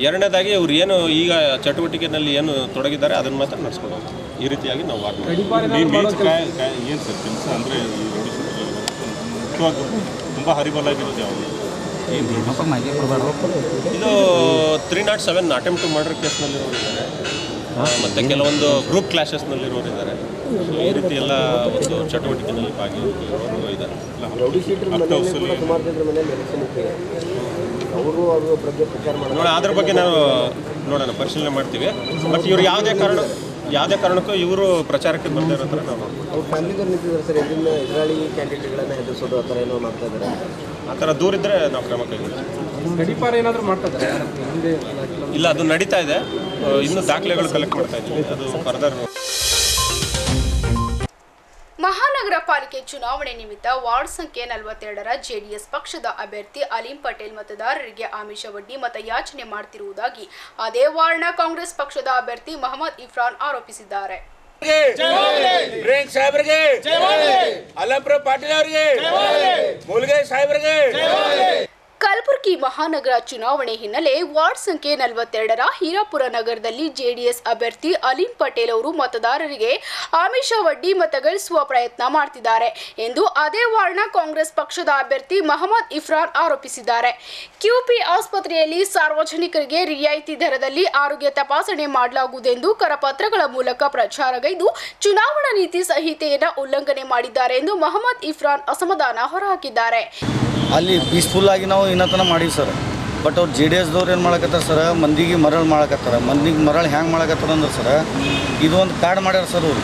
ಎರಡನೇದಾಗಿ ಇವ್ರು ಏನು ಈಗ ಚಟುವಟಿಕೆಯಲ್ಲಿ ಏನು ತೊಡಗಿದ್ದಾರೆ ಅದನ್ನು ಮಾತ್ರ ನಡೆಸ್ಕೊಂಡು ಹೋಗ್ತೀವಿ. ಈ ರೀತಿಯಾಗಿ ನಾವು ತುಂಬ ಹರಿಬಲಾಗಿರೋದು ಯಾವುದು ಇದು 307 ಅಟೆಂಪ್ಟ್ ಟು ಮರ್ಡರ್ ಕೇಸ್ನಲ್ಲಿ ಇದ್ದಾರೆ. ಮತ್ತು ಕೆಲವೊಂದು ಗ್ರೂಪ್ ಕ್ಲಾಶಸ್ನಲ್ಲಿರೋರು ಇದ್ದಾರೆ. ಈ ರೀತಿ ಎಲ್ಲ ಒಂದು ಚಟುವಟಿಕೆಯಲ್ಲಿ ಭಾಗಿಯಾಗಿರೋರು ಇದ್ದಾರೆ. ರೌಡಿ ಶೀಟರ್ ಮನೆಯಲ್ಲಿ ಕೂಡ ಸುಮಾರು ಜನರ ಮನೆಯಲ್ಲಿ ಎಲೆಕ್ಷನ್ ಇತ್ತು. ಅವರು ಅವ್ರ ಬಗ್ಗೆ ಪ್ರಚಾರ ಮಾಡೋದು ನೋಡಿ, ಅದ್ರ ಬಗ್ಗೆ ನಾವು ನೋಡೋಣ, ಪರಿಶೀಲನೆ ಮಾಡ್ತೀವಿ. ಬಟ್ ಇವರು ಯಾವುದೇ ಕಾರಣಕ್ಕೂ ಇವರು ಪ್ರಚಾರಕ್ಕೆ ಬರ್ತಾ ಇರೋ ಥರ ನಾವು ಅವ್ರ ಫ್ಯಾಮಿಲಿದವ್ರು ನಿಂತಿದ್ದಾರೆ ಸರ್. ಇದರಿಂದ ಎದುರಾಳಿ ಕ್ಯಾಂಡಿಡೇಟ್ಗಳನ್ನು ಹೆದರಿಸೋದು ಆ ಥರ ಏನೋ ಮಾಡ್ತಾ ಇದ್ದಾರೆ. ಆ ಥರ ದೂರ ಇದ್ದರೆ ನಾವು ಕ್ರಮ ಕೈಗೊಳ್ತೀವಿ. ಗಡಿಪಾರ ಏನಾದರೂ ಮಾಡ್ತಾ ಇದ್ದಾರೆ? ಇಲ್ಲ, ಅದು ನಡೀತಾ ಇದೆ. ಇನ್ನೂ ದಾಖಲೆಗಳು ಕಲೆಕ್ಟ್ ಮಾಡ್ತಾ ಇದ್ದೀವಿ. ಅದು ಫರ್ದರ್. ಮಹಾನಗರ ಪಾಲಿಕೆ ಚುನಾವಣೆ ನಿಮಿತ್ತ ವಾರ್ಡ್ ಸಂಖ್ಯೆ 42ರ ಜೆಡಿಎಸ್ ಪಕ್ಷದ ಅಭ್ಯರ್ಥಿ ಅಲೀಂ ಪಟೇಲ್ ಮತದಾರರಿಗೆ ಆಮಿಷ ಒಡ್ಡಿ ಮತಯಾಚನೆ ಮಾಡುತ್ತಿರುವುದಾಗಿ ಅದೇ ವಾರ್ಡ್ನ ಕಾಂಗ್ರೆಸ್ ಪಕ್ಷದ ಅಭ್ಯರ್ಥಿ ಮೊಹಮ್ಮದ್ ಇಫ್ರಾನ್ ಆರೋಪಿಸಿದ್ದಾರೆ. ಕಲಬುರಗಿ ಮಹಾನಗರ ಚುನಾವಣೆ ಹಿನ್ನೆಲೆ ವಾರ್ಡ್ ಸಂಖ್ಯೆ 42ರ ಹೀರಾಪುರ ನಗರದಲ್ಲಿ ಜೆಡಿಎಸ್ ಅಭ್ಯರ್ಥಿ ಅಲೀಂ ಪಟೇಲ್ ಅವರು ಮತದಾರರಿಗೆ ಆಮಿಷ ಒಡ್ಡಿ ಮತಗಳಿಸುವ ಪ್ರಯತ್ನ ಮಾಡುತ್ತಿದ್ದಾರೆ ಎಂದು ಅದೇ ವಾರ್ಡ್ನ ಕಾಂಗ್ರೆಸ್ ಪಕ್ಷದ ಅಭ್ಯರ್ಥಿ ಮೊಹಮ್ಮದ್ ಇಫ್ರಾನ್ ಆರೋಪಿಸಿದ್ದಾರೆ. ಕ್ಯೂಪಿ ಆಸ್ಪತ್ರೆಯಲ್ಲಿ ಸಾರ್ವಜನಿಕರಿಗೆ ರಿಯಾಯಿತಿ ದರದಲ್ಲಿ ಆರೋಗ್ಯ ತಪಾಸಣೆ ಮಾಡಲಾಗುವುದೆಂದು ಕರಪತ್ರಗಳ ಮೂಲಕ ಪ್ರಚಾರಗೈದು ಚುನಾವಣಾ ನೀತಿ ಸಂಹಿತೆಯನ್ನು ಉಲ್ಲಂಘನೆ ಮಾಡಿದ್ದಾರೆ ಎಂದು ಮೊಹಮ್ಮದ್ ಇಫ್ರಾನ್ ಅಸಮಾಧಾನ ಹೊರಹಾಕಿದ್ದಾರೆ. ಅಲ್ಲಿ ಪೀಸ್ಫುಲ್ಲಾಗಿ ನಾವು ಇನ್ನತನ ಮಾಡೀವಿ ಸರ್. ಬಟ್ ಅವ್ರು ಜೆ ಡಿ ಎಸ್ದವ್ರು ಏನು ಮಾಡಕತ್ತಾರೆ ಸರ್, ಮಂದಿಗೆ ಮರಳು ಮಾಡಕತ್ತಾರೆ. ಮಂದಿಗೆ ಮರಳು ಹೆಂಗೆ ಮಾಡಕತ್ತಾರೆ ಅಂದ್ರೆ ಸರ್, ಇದು ಒಂದು ಕಾರ್ಡ್ ಮಾಡ್ಯಾರ ಸರ್ ಅವರು.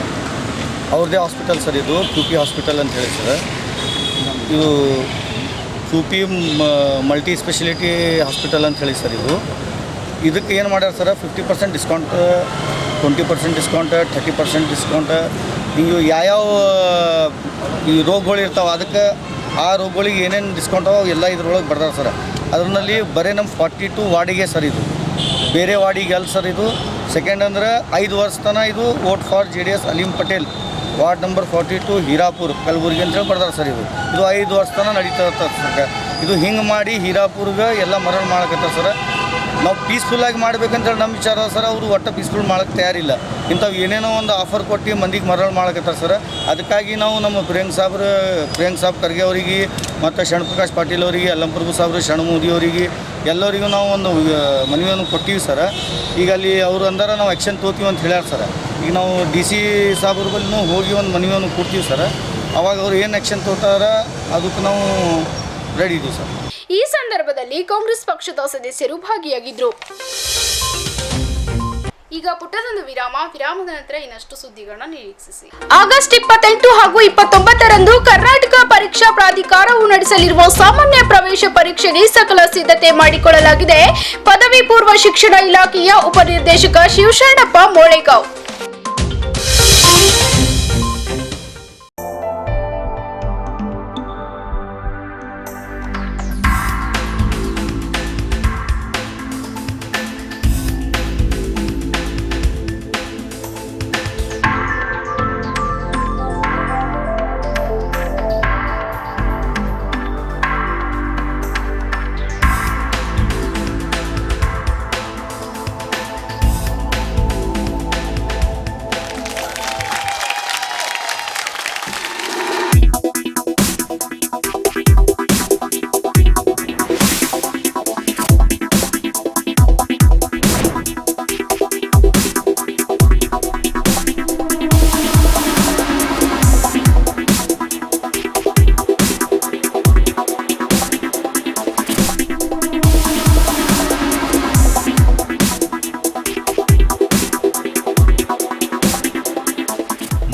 ಅವ್ರದ್ದೇ ಹಾಸ್ಪಿಟಲ್ ಸರ್, ಇದು ಕ್ಯೂಪಿ ಹಾಸ್ಪಿಟಲ್ ಅಂತ ಹೇಳಿ ಸರ್. ಇದು ಕ್ಯೂಪಿ ಮಲ್ಟಿ ಸ್ಪೆಷಾಲಿಟಿ ಹಾಸ್ಪಿಟಲ್ ಅಂತ ಹೇಳಿ ಸರ್. ಇದಕ್ಕೆ ಏನು ಮಾಡ್ಯಾರ ಸರ್, 50% ಡಿಸ್ಕೌಂಟ್, 20% ಡಿಸ್ಕೌಂಟ್, 30% ಡಿಸ್ಕೌಂಟ್, ಹಿಂಗೆ ಯಾವ್ಯಾವ ಈ ರೋಗಗಳು ಇರ್ತಾವೆ ಅದಕ್ಕೆ ಆ ರೋಗಗಳಿಗೆ ಏನೇನು ಡಿಸ್ಕೌಂಟ್ ಅವ ಎಲ್ಲ ಇದ್ರೊಳಗೆ ಬರ್ತಾರೆ ಸರ್. ಅದರಲ್ಲಿ ಬರೀ ನಮ್ಮ 42 ವಾರ್ಡಿಗೆ ಸರ್, ಇದು ಬೇರೆ ವಾರ್ಡಿಗೆ ಅಲ್ಲ ಸರ್. ಇದು ಸೆಕೆಂಡ್ ಅಂದ್ರೆ 5 ವರ್ಷ ತನಕ ಇದು vote for JDS Aleem Patel ward number 42 Hirapur Kalaburagi ಅಂತೇಳಿ ಬರ್ತಾರೆ ಸರ್. ಇದು 5 ವರ್ಷ ತನಕ ನಡೀತಾ ಇರ್ತದೆ ಸರ್. ಇದು ಹಿಂಗೆ ಮಾಡಿ ಹೀರಾಪುರ್ಗೆ ಎಲ್ಲ ಮರಳು ಮಾಡಕತ್ತಾರೆ ಸರ್. ನಾವು ಪೀಸ್ಫುಲ್ಲಾಗಿ ಮಾಡ್ಬೇಕಂತೇಳಿ ನಮ್ಮ ವಿಚಾರ ಸರ್. ಅವರು ಒಟ್ಟು ಪೀಸ್ಫುಲ್ ಮಾಡೋಕ್ಕೆ ತಯಾರಿಲ್ಲ. ಇಂಥವು ಏನೇನೋ ಒಂದು ಆಫರ್ ಕೊಟ್ಟು ಮಂದಿಗೆ ಮರಳು ಮಾಡಕತ್ತಾರೆ ಸರ್. ಅದಕ್ಕಾಗಿ ನಾವು ನಮ್ಮ ಪ್ರಿಯಾಂಕ್ ಸಾಬ್ ಖರ್ಗೆ ಅವರಿಗೆ ಮತ್ತು ಶರಣಪ್ರಕಾಶ್ ಪಾಟೀಲ್ ಅವರಿಗೆ, ಅಲ್ಲಂಪ್ರಭು ಸಾಬ್ರು, ಶರಣಮೋದಿ ಅವರಿಗೆ ಎಲ್ಲರಿಗೂ ನಾವು ಒಂದು ಮನವಿಯನ್ನು ಕೊಟ್ಟಿವಿ ಸರ್. ಈಗ ಅಲ್ಲಿ ಅವರು ಅಂದಾರ ನಾವು ಆ್ಯಕ್ಷನ್ ತೊಗೋತೀವಿ ಅಂತ ಹೇಳ್ಯಾರ ಸರ್. ಈಗ ನಾವು DC ಸಾಬ್ರ ಬಳಿ ಹೋಗಿ ಒಂದು ಮನವಿಯನ್ನು ಕೊಡ್ತೀವಿ ಸರ್. ಅವಾಗ ಅವ್ರು ಏನು ಆ್ಯಕ್ಷನ್ ತೊಗೋತಾರ ಅದಕ್ಕೆ ನಾವು ರೆಡಿ ಇದ್ದೀವಿ ಸರ್. ಈ ಸಂದರ್ಭದಲ್ಲಿ ಕಾಂಗ್ರೆಸ್ ಪಕ್ಷದ ಸದಸ್ಯರು ಭಾಗಿಯಾಗಿದ್ದರು. ಈಗ ಪುಟ್ಟದೊಂದು ವಿರಾಮದ ನಂತರ ಇನ್ನಷ್ಟು ಸುದ್ದಿಗಳನ್ನ ನಿರೀಕ್ಷಿಸಿ. ಆಗಸ್ಟ್ 28 ಹಾಗೂ 29ರಂದು ಕರ್ನಾಟಕ ಪರೀಕ್ಷಾ ಪ್ರಾಧಿಕಾರವು ನಡೆಸಲಿರುವ ಸಾಮಾನ್ಯ ಪ್ರವೇಶ ಪರೀಕ್ಷೆಗೆ ಸಕಲ ಸಿದ್ಧತೆ ಮಾಡಿಕೊಳ್ಳಲಾಗಿದೆ. ಪದವಿ ಪೂರ್ವ ಶಿಕ್ಷಣ ಇಲಾಖೆಯ ಉಪನಿರ್ದೇಶಕ Shivasharanappa Molegaon.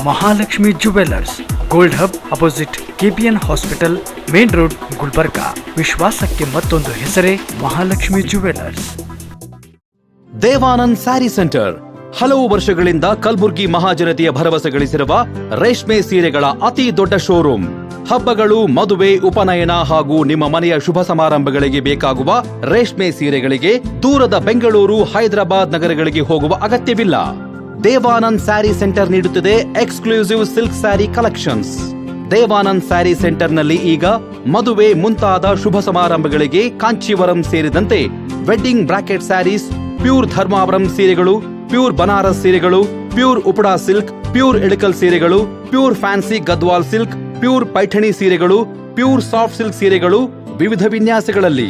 Mahalakshmi jewellers, gold hub opposite KPN hospital, main road, Gulbarga. ವಿಶ್ವಾಸಕ್ಕೆ ಮತ್ತೊಂದು ಹೆಸರೇ ಮಹಾಲಕ್ಷ್ಮಿ ಜುವೆಲ್ಲರ್ಸ್. ದೇವಾನಂದ್ ಸ್ಯಾರಿ ಸೆಂಟರ್ ಹಲವು ವರ್ಷಗಳಿಂದ ಕಲಬುರ್ಗಿ ಮಹಾಜನತೆಯ ಭರವಸೆ ಗಳಿಸಿರುವ ರೇಷ್ಮೆ ಸೀರೆಗಳ ಅತಿ ದೊಡ್ಡ ಶೋರೂಮ್. ಹಬ್ಬಗಳು, ಮದುವೆ, ಉಪನಯನ ಹಾಗೂ ನಿಮ್ಮ ಮನೆಯ ಶುಭ ಸಮಾರಂಭಗಳಿಗೆ ಬೇಕಾಗುವ ರೇಷ್ಮೆ ಸೀರೆಗಳಿಗೆ ದೂರದ ಬೆಂಗಳೂರು, ಹೈದರಾಬಾದ್ ನಗರಗಳಿಗೆ ಹೋಗುವ ಅಗತ್ಯವಿಲ್ಲ. ದೇವಾನಂದ್ ಸ್ಯಾರಿ ಸೆಂಟರ್ ನೀಡುತ್ತಿದೆ exclusive silk sari collections. Devanand sari ಸೆಂಟರ್ನಲ್ಲಿ ಈಗ ಮದುವೆ ಮುಂತಾದ ಶುಭ ಸಮಾರಂಭಗಳಿಗೆ ಕಾಂಚೀವರಂ ಸೇರಿದಂತೆ wedding brocade saris, pure Dharmavaram ಸೀರೆಗಳು, ಪ್ಯೂರ್ ಬನಾರಸ್ ಸೀರೆಗಳು, pure Uppada silk, pure Ilkal ಸೀರೆಗಳು, pure fancy Gadwal silk, pure Paithani ಸೀರೆಗಳು, ಪ್ಯೂರ್ ಸಾಫ್ಟ್ ಸಿಲ್ಕ್ ಸೀರೆಗಳು ವಿವಿಧ ವಿನ್ಯಾಸಗಳಲ್ಲಿ.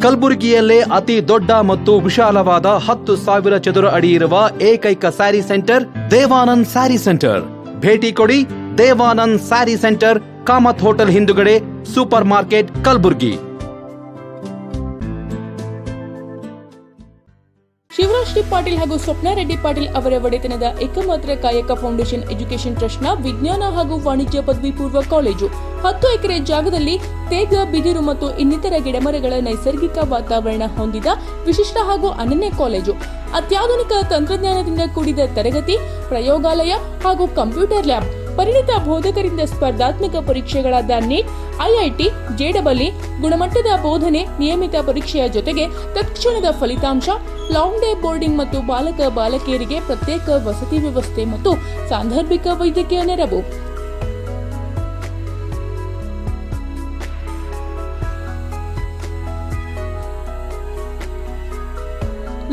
ಕಲಬುರಗಿಯಲ್ಲೇ ಅತಿ ದೊಡ್ಡ ಮತ್ತು ವಿಶಾಲವಾದ 10,000 ಚದುರ ಅಡಿ ಇರುವ ಏಕೈಕ sari centre Devanand sari centre. ಭೇಟಿ ಕೊಡಿ ದೇವಾನಂದ್ ಸ್ಯಾರಿ ಸೆಂಟರ್, ಕಾಮತ್ ಹೋಟೆಲ್ ಹಿಂದುಗಡೆ, super market, Kalaburagi. Shivraj T Patil ಹಾಗೂ ಸ್ವಪ್ನ ರೆಡ್ಡಿ ಪಾಟೀಲ್ ಅವರ ಒಡೆತನದ ಏಕಮಾತ್ರ ಕಾಯಕ ಫೌಂಡೇಶನ್ ಎಜುಕೇಷನ್ ಟ್ರಸ್ಟ್ನ ವಿಜ್ಞಾನ ಹಾಗೂ ವಾಣಿಜ್ಯ ಪದವಿ ಪೂರ್ವ ಕಾಲೇಜು 10 ಎಕರೆ ಜಾಗದಲ್ಲಿ ತೇಗ, ಬಿದಿರು ಮತ್ತು ಇನ್ನಿತರ ಗಿಡಮರಗಳ ನೈಸರ್ಗಿಕ ವಾತಾವರಣ ಹೊಂದಿದ ವಿಶಿಷ್ಟ ಹಾಗೂ ಅನನ್ಯ ಕಾಲೇಜು. ಅತ್ಯಾಧುನಿಕ ತಂತ್ರಜ್ಞಾನದಿಂದ ಕೂಡಿದ ತರಗತಿ, ಪ್ರಯೋಗಾಲಯ ಹಾಗೂ ಕಂಪ್ಯೂಟರ್ ಲ್ಯಾಬ್, ಪರಿಣಿತ ಬೋಧಕರಿಂದ ಸ್ಪರ್ಧಾತ್ಮಕ ಪರೀಕ್ಷೆಗಳಾದ ನೀಟ್, ಐಐಟಿ, ಜೆಡಬ್ಲ್ಇ, ಗುಣಮಟ್ಟದ ಬೋಧನೆ, ನಿಯಮಿತ ಪರೀಕ್ಷೆಯ ಜೊತೆಗೆ ತತ್ಕ್ಷಣದ ಫಲಿತಾಂಶ, ಲಾಂಗ್ ಡೇ ಬೋರ್ಡಿಂಗ್ ಮತ್ತು ಬಾಲಕ ಬಾಲಕಿಯರಿಗೆ ಪ್ರತ್ಯೇಕ ವಸತಿ ವ್ಯವಸ್ಥೆ ಮತ್ತು ಸಾಂದರ್ಭಿಕ ವೈದ್ಯಕೀಯ ನೆರವು.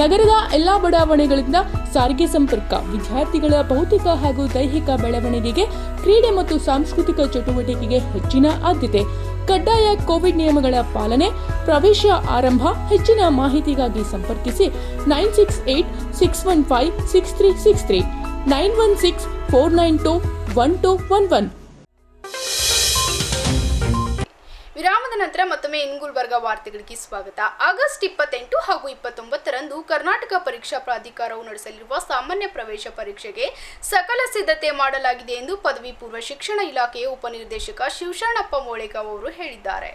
ನಗರದ ಎಲ್ಲಾ ಬಡಾವಣೆಗಳಿಂದ ಸಾರಿಗೆ ಸಂಪರ್ಕ, ವಿದ್ಯಾರ್ಥಿಗಳ ಭೌತಿಕ ಹಾಗೂ ದೈಹಿಕ ಬೆಳವಣಿಗೆಗೆ, ಕ್ರೀಡೆ ಮತ್ತು ಸಾಂಸ್ಕೃತಿಕ ಚಟುವಟಿಕೆಗೆ ಹೆಚ್ಚಿನ ಆದ್ಯತೆ. ಕಡ್ಡಾಯ ಕೋವಿಡ್ ನಿಯಮಗಳ ಪಾಲನೆ. ಪ್ರವೇಶ ಆರಂಭ. ಹೆಚ್ಚಿನ ಮಾಹಿತಿಗಾಗಿ ಸಂಪರ್ಕಿಸಿ 9686156363 9164921211. ವಿರಾಮದ ನಂತರ ಮತ್ತೊಮ್ಮೆ ಗುಲ್ಬರ್ಗಾ ವಾರ್ತೆಗಳಿಗೆ ಸ್ವಾಗತ. ಆಗಸ್ಟ್ 28 ಹಾಗೂ 29ರಂದು ಕರ್ನಾಟಕ ಪರೀಕ್ಷಾ ಪ್ರಾಧಿಕಾರವು ನಡೆಸಲಿರುವ ಸಾಮಾನ್ಯ ಪ್ರವೇಶ ಪರೀಕ್ಷೆಗೆ ಸಕಲ ಸಿದ್ಧತೆ ಮಾಡಲಾಗಿದೆ ಎಂದು ಪದವಿ ಪೂರ್ವ ಶಿಕ್ಷಣ ಇಲಾಖೆಯ ಉಪನಿರ್ದೇಶಕ ಶಿವಶರಣಪ್ಪ ಮೋಳೆಗಾವ್ ಅವರು ಹೇಳಿದ್ದಾರೆ.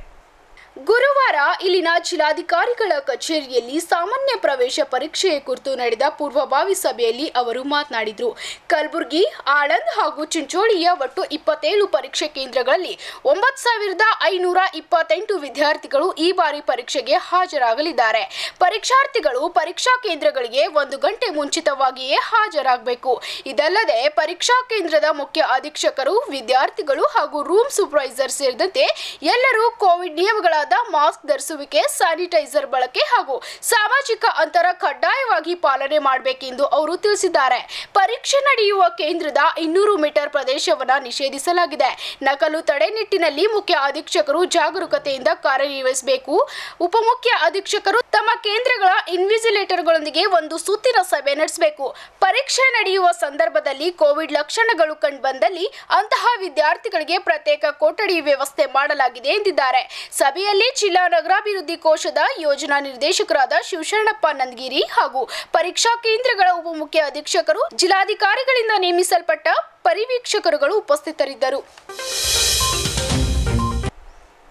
ಗುರುವಾರ ಇಲ್ಲಿನ ಜಿಲ್ಲಾಧಿಕಾರಿಗಳ ಕಚೇರಿಯಲ್ಲಿ ಸಾಮಾನ್ಯ ಪ್ರವೇಶ ಪರೀಕ್ಷೆಯ ಕುರಿತು ನಡೆದ ಪೂರ್ವಭಾವಿ ಸಭೆಯಲ್ಲಿ ಅವರು ಮಾತನಾಡಿದರು. ಕಲಬುರಗಿ, ಆಳಂದ್ ಹಾಗೂ ಚಿಂಚೋಳಿಯ ಒಟ್ಟು 27 ಪರೀಕ್ಷೆ ಕೇಂದ್ರಗಳಲ್ಲಿ 9,528 ವಿದ್ಯಾರ್ಥಿಗಳು ಈ ಬಾರಿ ಪರೀಕ್ಷೆಗೆ ಹಾಜರಾಗಲಿದ್ದಾರೆ. ಪರೀಕ್ಷಾರ್ಥಿಗಳು ಪರೀಕ್ಷಾ ಕೇಂದ್ರಗಳಿಗೆ 1 ಗಂಟೆ ಮುಂಚಿತವಾಗಿಯೇ ಹಾಜರಾಗಬೇಕು. ಇದಲ್ಲದೆ ಪರೀಕ್ಷಾ ಕೇಂದ್ರದ ಮುಖ್ಯ ಅಧೀಕ್ಷಕರು, ವಿದ್ಯಾರ್ಥಿಗಳು ಹಾಗೂ ರೂಮ್ ಸೂಪರ್ವೈಸರ್ ಸೇರಿದಂತೆ ಎಲ್ಲರೂ ಕೋವಿಡ್ ನಿಯಮಗಳಾದ ಮಾಸ್ಕ್ ಧರಿಸುವಿಕೆ, ಸ್ಯಾನಿಟೈಸರ್ ಬಳಕೆ ಹಾಗೂ ಸಾಮಾಜಿಕ ಅಂತರ ಕಡ್ಡಾಯವಾಗಿ ಪಾಲನೆ ಮಾಡಬೇಕೆಂದು ಅವರು ತಿಳಿಸಿದ್ದಾರೆ. ಪರೀಕ್ಷೆ ನಡೆಯುವ ಕೇಂದ್ರದ 200 ಮೀಟರ್ ಪ್ರದೇಶವನ್ನು ನಿಷೇಧಿಸಲಾಗಿದೆ. ನಕಲು ತಡೆ ನಿಟ್ಟಿನಲ್ಲಿ ಮುಖ್ಯ ಅಧೀಕ್ಷಕರು ಜಾಗರೂಕತೆಯಿಂದ ಕಾರ್ಯನಿರ್ವಹಿಸಬೇಕು. ಉಪಮುಖ್ಯ ಅಧೀಕ್ಷಕರು ತಮ್ಮ ಕೇಂದ್ರಗಳ ಇನ್ವಿಜಿಲೇಟರ್ಗಳೊಂದಿಗೆ ಒಂದು ಸುತ್ತಿನ ಸಭೆ ನಡೆಸಬೇಕು. ಪರೀಕ್ಷೆ ನಡೆಯುವ ಸಂದರ್ಭದಲ್ಲಿ ಕೋವಿಡ್ ಲಕ್ಷಣಗಳು ಕಂಡುಬಂದಲ್ಲಿ ಅಂತಹ ವಿದ್ಯಾರ್ಥಿಗಳಿಗೆ ಪ್ರತ್ಯೇಕ ಕೊಠಡಿ ವ್ಯವಸ್ಥೆ ಮಾಡಲಾಗಿದೆ ಎಂದಿದ್ದಾರೆ. ಸಭೆಯಲ್ಲಿ ಜಿಲ್ಲಾ ನಗರಾಭಿವೃದ್ಧಿ ಕೋಶದ ಯೋಜನಾ ನಿರ್ದೇಶಕರಾದ ಶಿವಶರಣಪ್ಪ ನಂದಗಿರಿ ಹಾಗೂ ಪರೀಕ್ಷಾ ಕೇಂದ್ರಗಳ ಉಪಮುಖ್ಯ ಅಧೀಕ್ಷಕರು, ಜಿಲ್ಲಾಧಿಕಾರಿಗಳಿಂದ ನೇಮಿಸಲ್ಪಟ್ಟ ಪರಿವೀಕ್ಷಕರುಗಳು ಉಪಸ್ಥಿತರಿದ್ದರು.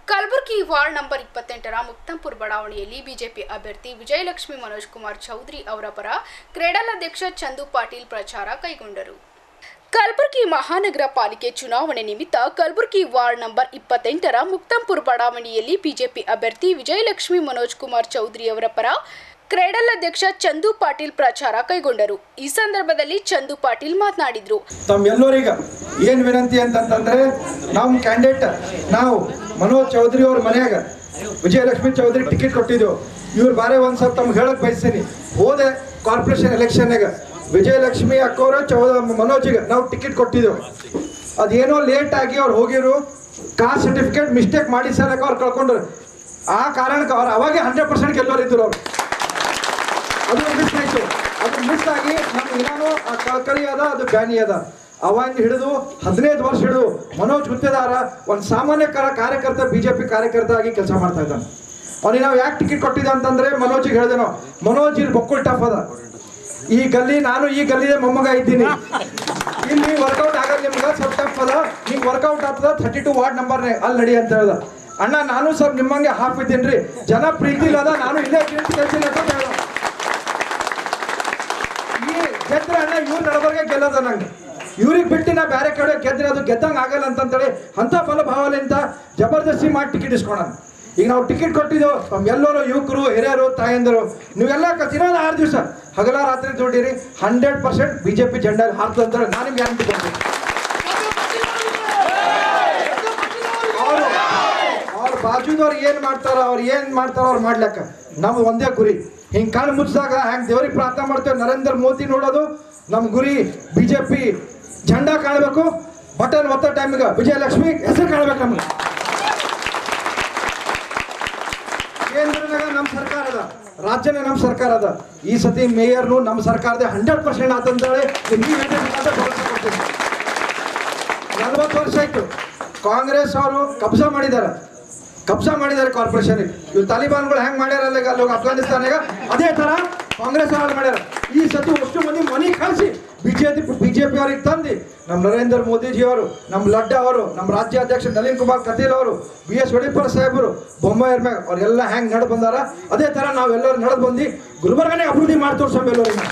ಕಲಬುರಗಿ ವಾರ್ಡ್ ನಂಬರ್ 28ರ ಮುಕ್ತಂಪುರ ಬಡಾವಣೆಯಲ್ಲಿ ಬಿಜೆಪಿ ಅಭ್ಯರ್ಥಿ ವಿಜಯಲಕ್ಷ್ಮಿ ಮನೋಜ್ ಕುಮಾರ್ ಚೌಧರಿ ಅವರ ಪರ ಕ್ರೀಡಾಧ್ಯಕ್ಷ ಚಂದು ಪಾಟೀಲ್ ಪ್ರಚಾರ ಕೈಗೊಂಡರು. ಕಲಬುರಗಿ ಮಹಾನಗರ ಪಾಲಿಕೆ ಚುನಾವಣೆ ನಿಮಿತ್ತ ಕಲಬುರಗಿ ವಾರ್ಡ್ ನಂಬರ್ 28ರ ಮುಕ್ತಂಪುರ ಬಡಾವಣೆಯಲ್ಲಿ ಬಿಜೆಪಿ ಅಭ್ಯರ್ಥಿ ವಿಜಯಲಕ್ಷ್ಮಿ ಮನೋಜ್ ಕುಮಾರ್ ಚೌಧರಿ ಅವರ ಪರ ಕ್ರೀಡಾಧ್ಯಕ್ಷ ಚಂದು ಪಾಟೀಲ್ ಪ್ರಚಾರ ಕೈಗೊಂಡರು. ಈ ಸಂದರ್ಭದಲ್ಲಿ ಚಂದು ಪಾಟೀಲ್ ಮಾತನಾಡಿದರು. ತಮ್ಮೆಲ್ಲರಿಗ ಏನು ವಿನಂತಿ ಅಂತಂದ್ರೆ, ನಮ್ಮ ಕ್ಯಾಂಡಿಡೇಟ್ ನಾವು ಮನೋಜ್ ಚೌಧರಿ ಅವ್ರ ಮನೆಯಾಗ ವಿಜಯಲಕ್ಷ್ಮಿ ಚೌಧರಿ ಟಿಕೆಟ್ ಕೊಟ್ಟಿದ್ದೆವು. ಇವ್ರು ಬಾರೆ ಒಂದು ಸ್ವಲ್ಪ ತಮ್ಗೆ ಹೇಳಕ್ ಬಯಸ್ತೀನಿ. ಹೋದೆ ಕಾರ್ಪೊರೇಷನ್ ಎಲೆಕ್ಷನ್ನಾಗ ವಿಜಯಲಕ್ಷ್ಮಿ ಅಕ್ಕವ್ರ ಮನೋಜಿಗೆ ನಾವು ಟಿಕೆಟ್ ಕೊಟ್ಟಿದ್ದೆವು. ಅದೇನೋ ಲೇಟ್ ಆಗಿ ಅವ್ರು ಹೋಗಿರು, ಕಾಸ್ಟ್ ಸರ್ಟಿಫಿಕೇಟ್ ಮಿಸ್ಟೇಕ್ ಮಾಡಿ ಸಲಕ್ಕೆ ಅವ್ರು ಕಳ್ಕೊಂಡ್ರು. ಆ ಕಾರಣಕ್ಕೆ ಅವ್ರು ಅವಾಗೆ 100% ಗೆಲ್ಲೋರು ಇದ್ರು. ಅವ್ರು ಅದು ಮಿಸ್ ಆಯಿತು. ಅದು ಮಿಸ್ ಆಗಿ ನಮ್ಗೆ ಏನಾನು ಆ ಕಳಕಳಿ ಅದ, ಅದು ಬ್ಯಾನಿ ಅದ. ಅವಾಗ ಹಿಡಿದು 15 ವರ್ಷ ಹಿಡಿದು ಮನೋಜ್ ಗುತ್ತೇದಾರ ಒಂದು ಸಾಮಾನ್ಯ ಕಾರ್ಯಕರ್ತ, ಬಿಜೆಪಿ ಕಾರ್ಯಕರ್ತ ಆಗಿ ಕೆಲಸ ಮಾಡ್ತಾ ಇದ್ದಾನೆ. ಅವ್ನಿಗೆ ನಾವು ಯಾಕೆ ಟಿಕೆಟ್ ಕೊಟ್ಟಿದ್ದೆ ಅಂತಂದ್ರೆ ಮನೋಜಿಗೆ ಹೇಳಿದೆ ನಾವು, ಮನೋಜ್ ಇಲ್ಲಿ ಬೊಕ್ಕುಲ್ ಟಫ್ ಅದ, ಈ ಗಲ್ಲಿ ನಾನು ಈ ಗಲ್ಲಿದೆ ಮೊಮ್ಮಗ ಇದ್ದೀನಿ, ಇಲ್ಲಿ ವರ್ಕೌಟ್ ಆಗಲ್ಲ, ನಿಮ್ಗೆ ಸ್ವಲ್ಪ ಟಫ್ ಅದ, ನಿಮ್ಗೆ ವರ್ಕೌಟ್ ಆಗ್ತದ 32 ವಾರ್ಡ್ ನಂಬರ್ನೇ ಅಲ್ಲಿ ನಡಿ ಅಂತ ಹೇಳ್ದ. ಅಣ್ಣ ನಾನು ಸ್ವಲ್ಪ ನಿಮ್ಮಂಗೆ ಹಾಫ್ ಇದ್ದೀನಿ ರೀ, ಜನ ಪ್ರೀತಿ ಇಲ್ಲದ, ನಾನು ಇಲ್ಲೇ ಕೇಳ್ತೀನಿ ಅಂತ ಹೇಳ್ದ. ಈ ಗೆದ್ರೆ ಅಣ್ಣ ಇವ್ರು ನಡಬರ್ಗೆ ಗೆಲ್ಲದ, ನಂಗೆ ಇವ್ರಿಗೆ ಬಿಟ್ಟು ನಾ ಬೇರೆ ಕಡೆ ಗೆದ್ರೆ ಅದು ಗೆದ್ದಂಗೆ ಆಗಲ್ಲ ಅಂತಂತೇಳಿ ಅಂಥ ಫಲಭಾವನೆಯಿಂದ ಜಬರ್ದಸ್ತಿ ಮಾಡಿ ಟಿಕೆಟ್ ಇಸ್ಕೊಳ. ಈಗ ನಾವು ಟಿಕೆಟ್ ಕೊಟ್ಟಿದ್ದೆವು, ಎಲ್ಲರೂ ಯುವಕರು, ಹಿರಿಯರು, ತಾಯಂದರು ನೀವೆಲ್ಲ ಇರೋದು 6 ದಿವಸ ಹಗಲ ರಾತ್ರಿ ದುಡ್ಡಿರಿ, 100% ಬಿಜೆಪಿ ಜೆಂಡಾ ಹಾರ್ತದೆ ಅಂತ ನಾನು ನಿಮ್ಗೆ ಗ್ಯಾರಂಟಿ ಕೊಡ್ತೀನಿ. ಅವ್ರ ಬಾಜುದವ್ರು ಏನು ಮಾಡ್ತಾರೋ ಅವ್ರು ಮಾಡ್ಲಕ್ಕ ನಮ್ದು ಒಂದೇ ಗುರಿ. ಹಿಂಗೆ ಕಣ್ಣು ಮುಚ್ಚಿದಾಗ ಹೆಂಗೆ ದೇವ್ರಿಗೆ ಪ್ರಾರ್ಥನೆ ಮಾಡ್ತೇವೆ, ನರೇಂದ್ರ ಮೋದಿ ನೋಡೋದು ನಮ್ಮ ಗುರಿ. ಬಿಜೆಪಿ ಜೆಂಡಾ ಕಾಣಬೇಕು, ಬಟನ್ ಒತ್ತ ಟೈಮಿಗೆ ವಿಜಯಲಕ್ಷ್ಮಿ ಹೆಸರು ಕಾಣಬೇಕು. ನಮ್ಗೆ ಕೇಂದ್ರದಾಗ ನಮ್ಮ ರಾಜ್ಯನೇ ನಮ್ಮ ಸರ್ಕಾರ ಅದ. ಈ ಸತಿ ಮೇಯರ್ನು ನಮ್ಮ ಸರ್ಕಾರದ 100% ಆತಂತೇಳಿ ನಿಮಗೆ 40 ವರ್ಷ ಆಯ್ತು ಕಾಂಗ್ರೆಸ್ ಅವರು ಕಬ್ಜಾ ಮಾಡಿದ್ದಾರೆ ಕಾರ್ಪೊರೇಷನ್. ಇವ್ರು ತಾಲಿಬಾನ್ಗಳು ಹೆಂಗೆ ಮಾಡ್ಯಾರಲ್ಲ ಈಗ ಅಲ್ಲಿ ಅಫ್ಘಾನಿಸ್ತಾನಾಗ, ಅದೇ ಥರ ಕಾಂಗ್ರೆಸ್ ಅವರು ಮಾಡ್ಯಾರ. ಈ ಸತಿ ಅಷ್ಟು ಮಂದಿ ಮನೆ ಕಳಿಸಿ ಬಿಜೆಪಿ ಅವ್ರಿಗೆ ತಂದು ನಮ್ಮ ನರೇಂದ್ರ ಮೋದಿಜಿಯವರು, ನಮ್ಮ ಲಡ್ಡಾ ಅವರು, ನಮ್ಮ ರಾಜ್ಯಾಧ್ಯಕ್ಷ ನಳಿನ್ ಕುಮಾರ್ ಕಟೀಲ್ ಅವರು, BS ಯಡಿಯೂರಪ್ಪ ಸಾಹೇಬರು, ಬೊಮ್ಮಾಯಿ ಮ್ಯಾಗ ಅವರೆಲ್ಲ ಹೆಂಗೆ ನಡೆದು ಬಂದಾರ ಅದೇ ಥರ ನಾವೆಲ್ಲರೂ ನಡೆದು ಬಂದು ಗುಲ್ಬರ್ಗನೇ ಅಭಿವೃದ್ಧಿ ಮಾಡಿ ತೋರ್ಸಂಬ ಎಲ್ಲರಿಗೆ.